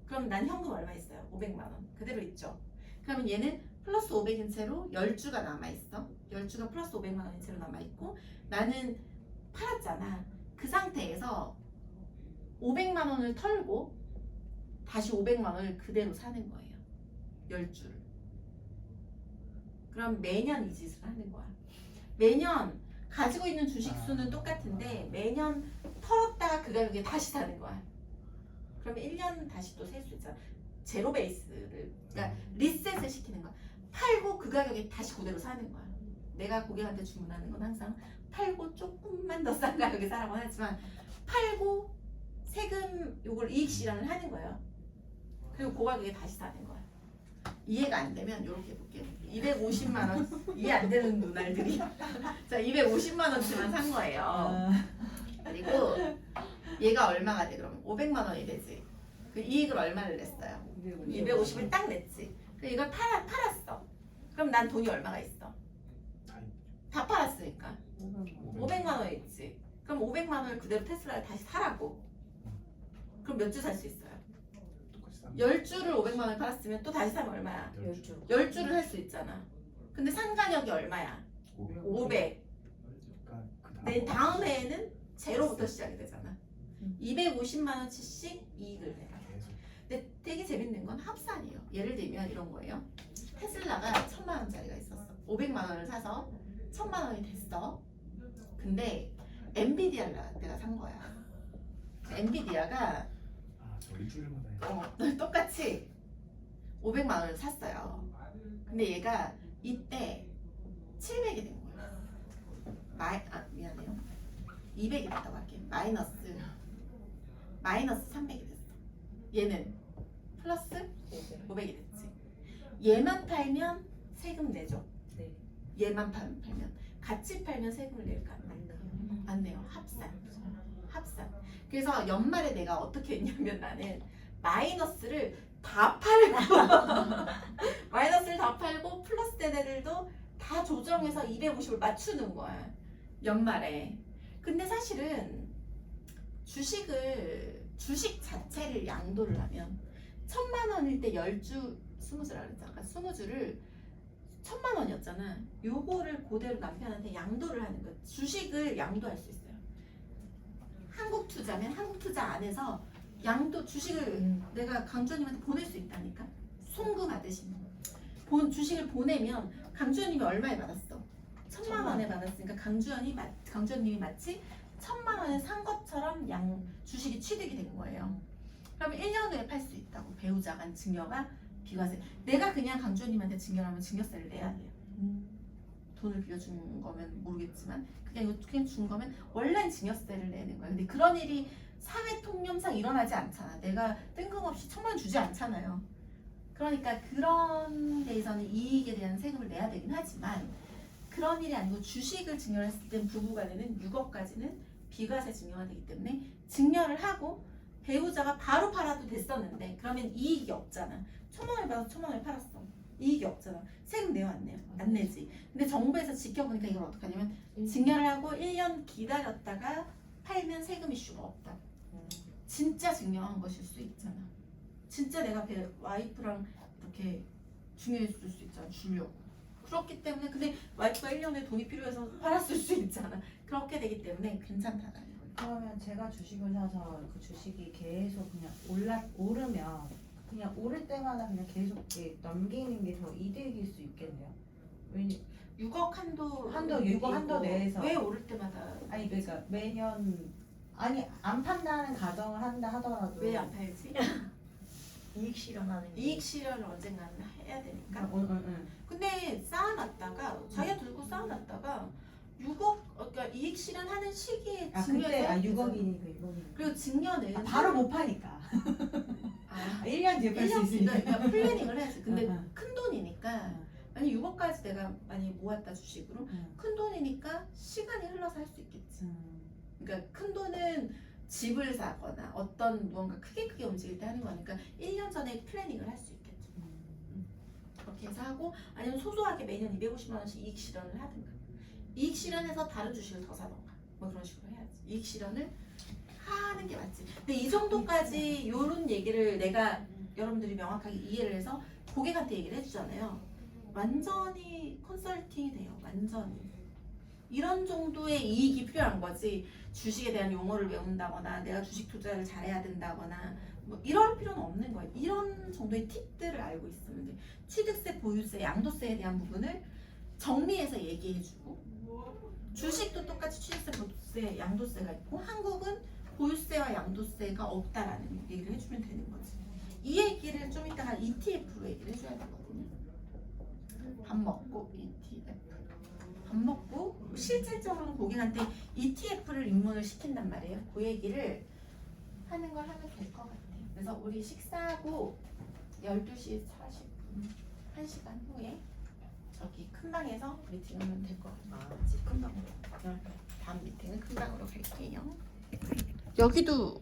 그럼 난 현금 얼마 있어요? 500만 원. 그대로 있죠. 그러면 얘는 플러스 500인 채로 10주가 남아있어. 10주가 플러스 500만 원인 채로 남아있고 나는 팔았잖아. 그 상태에서 500만 원을 털고 다시 500만 원을 그대로 사는 거예요. 10주를. 그럼 매년 이 짓을 하는 거야. 매년 가지고 있는 주식 수는 똑같은데 매년 털었다가 그 가격에 다시 사는 거야. 그러면 1년 다시 또 셀 수 있잖아. 제로 베이스를 그러니까 리셋을 시키는 거야. 팔고 그 가격에 다시 그대로 사는 거야. 내가 고객한테 주문하는 건 항상 팔고 조금만 더 싼 가격에 사라고 하지만 팔고 세금 요걸 이익 실현을 하는 거예요. 그리고 그 가격에 다시 사는 거야. 이해가 안 되면 이렇게 해볼게요. 250만 원 이해 안 되는 누나들이 자 250만 원치만 산 거예요. 그리고 얘가 얼마가 돼 그러면 500만 원이 되지. 그 이익을 얼마를 냈어요? 250을 딱 냈지. 그럼 이걸 팔았어. 그럼 난 돈이 얼마가 있어? 다 팔았으니까 500만 원 있지. 그럼 500만 원을 그대로 테슬라를 다시 사라고. 그럼 몇 주 살 수 있어요? 10주를 500만 원에 팔았으면 또 다시 사면 얼마야? 10주. 10주를 할 수 있잖아. 근데 산 가격이 얼마야? 500. 내 다음 해에는 제로부터 시작이 되잖아. 250만 원치씩 이익을 내. 근데 되게 재밌는 건 합산이에요. 예를 들면 이런 거예요. 테슬라가 1000만 원짜리가 있었어. 500만 원을 사서 1000만 원이 됐어. 근데 엔비디아를 내가 산 거야. 엔비디아가 똑같이 500만 원을 샀어요. 근데 얘가 이때 700이 된 거야. 미안해요. 200이 됐다고 할게. 마이너스 300이 됐어. 얘는 플러스 500이 됐지. 얘만 팔면 세금 내죠. 네. 얘만 팔면 같이 팔면 세금을 낼까 안 낼까? 안 내요. 합산. 그래서 연말에 내가 어떻게 했냐면 나는 마이너스를 다 팔고 플러스 된 애들도 다 조정해서 250을 맞추는 거야. 연말에. 근데 사실은 주식 자체를 양도를 하면 1000만 원일 때 10주 20주라 그랬잖아. 20주를 1000만 원이었잖아. 요거를 그대로 남편한테 양도를 하는 거야. 주식을 양도할 수 있어요. 한국 투자면 한국 투자 안에서 양도 주식을 내가 강주현님한테 보낼 수 있다니까. 송금하듯이. 주식을 보내면 강주현님이 얼마에 받았어? 1000만 원에 받았으니까 강주현님이 마치 1000만 원에 산 것처럼 주식이 취득이 된 거예요. 그러면 1년 후에 팔 수 있다고. 배우자 간 증여가 비과세. 내가 그냥 강주현님한테 증여를 하면 증여세를 내야 돼요. 돈을 빌려준 거면 모르겠지만 그냥 준 거면 원래는 증여세를 내는 거야. 근데 그런 일이 사회 통념상 일어나지 않잖아. 내가 뜬금없이 1000만 원 주지 않잖아요. 그러니까 그런 데에서는 이익에 대한 세금을 내야 되긴 하지만 그런 일이 아니고 주식을 증여했을 땐 부부간에는 6억까지는 비과세 증여가 되기 때문에 증여를 하고 배우자가 바로 팔아도 됐었는데 그러면 이익이 없잖아. 1,000만 원을 받아서 1,000만 원을 팔았어. 이익이 없잖아. 세금 내요 안 내요? 안 내지. 근데 정부에서 지켜보니까 이걸 어떻게 하냐면 증여를 하고 1년 기다렸다가 팔면 세금 이슈가 없다. 진짜 증여한 것일 수 있잖아. 진짜 내가 와이프랑 이렇게 중요했을 수 있잖아. 주려고. 그렇기 때문에 근데 와이프가 1년에 돈이 필요해서 팔았을 수 있잖아. 그렇게 되기 때문에 괜찮다라는 거예요. 그러면 제가 주식을 사서 그 주식이 계속 그냥 오르면 그냥 오를 때마다 그냥 계속 이렇게 넘기는 게 더 이득일 수 있겠네요. 왜냐 6억 한도 6억 한도 내에서 왜 오를 때마다 아니 그러니까 매년 아니 안 판다는 가정을 한다 하더라도 왜 안 팔지? 이익 실현하는 게 이익 실현을 언젠가는 해야 되니까. 응. 근데 쌓아놨다가 자기가 들고 쌓아놨다가 6억 그러니까 이익 실현하는 시기에 아 증여해서 그때 6억이니까 6억이니까 그리고 증여는 바로 못 파니까 아, 1년 뒤에 팔 수 1년 있으니까 그러니까 플래닝을 해야지. 근데 응. 큰 돈이니까 만약 6억까지 내가 많이 모았다 주식으로 응. 큰 돈이니까 시간이 흘러서 할 수 있겠지. 응. 그러니까 큰 돈은 집을 사거나 어떤 무언가 크게 움직일 때 하는 거니까 1년 전에 플래닝을 할 수 있겠죠. 그렇게 해서 하고 아니면 소소하게 매년 250만 원씩 이익 실현을 하든가 이익 실현해서 다른 주식을 더 사던가 뭐 그런 식으로 해야지. 이익 실현을 하는 게 맞지. 근데 이 정도까지 요런 얘기를 내가 여러분들이 명확하게 이해를 해서 고객한테 얘기를 해주잖아요. 완전히 컨설팅이 돼요. 완전히. 이런 정도의 이익이 필요한 거지. 주식에 대한 용어를 외운다거나 내가 주식 투자를 잘해야 된다거나 뭐 이럴 필요는 없는 거예요. 이런 정도의 팁들을 알고 있으면 돼. 취득세, 보유세, 양도세에 대한 부분을 정리해서 얘기해주고 주식도 똑같이 취득세, 보유세, 양도세가 있고 한국은 보유세와 양도세가 없다라는 얘기를 해주면 되는 거지. 이 얘기를 좀 이따가 ETF로 얘기를 해줘야 되거든요. 밥 먹고 ETF. 밥 먹고 실질적으로는 고객한테 ETF를 입문을 시킨단 말이에요. 그 얘기를 하는 걸 하면 될 것 같아요. 그래서 우리 식사하고 12시 40분 1시간 후에 저기 큰 방에서 미팅하면 될 것 같아요. 큰 방으로. 다음 미팅은 큰 방으로 갈게요. 여기도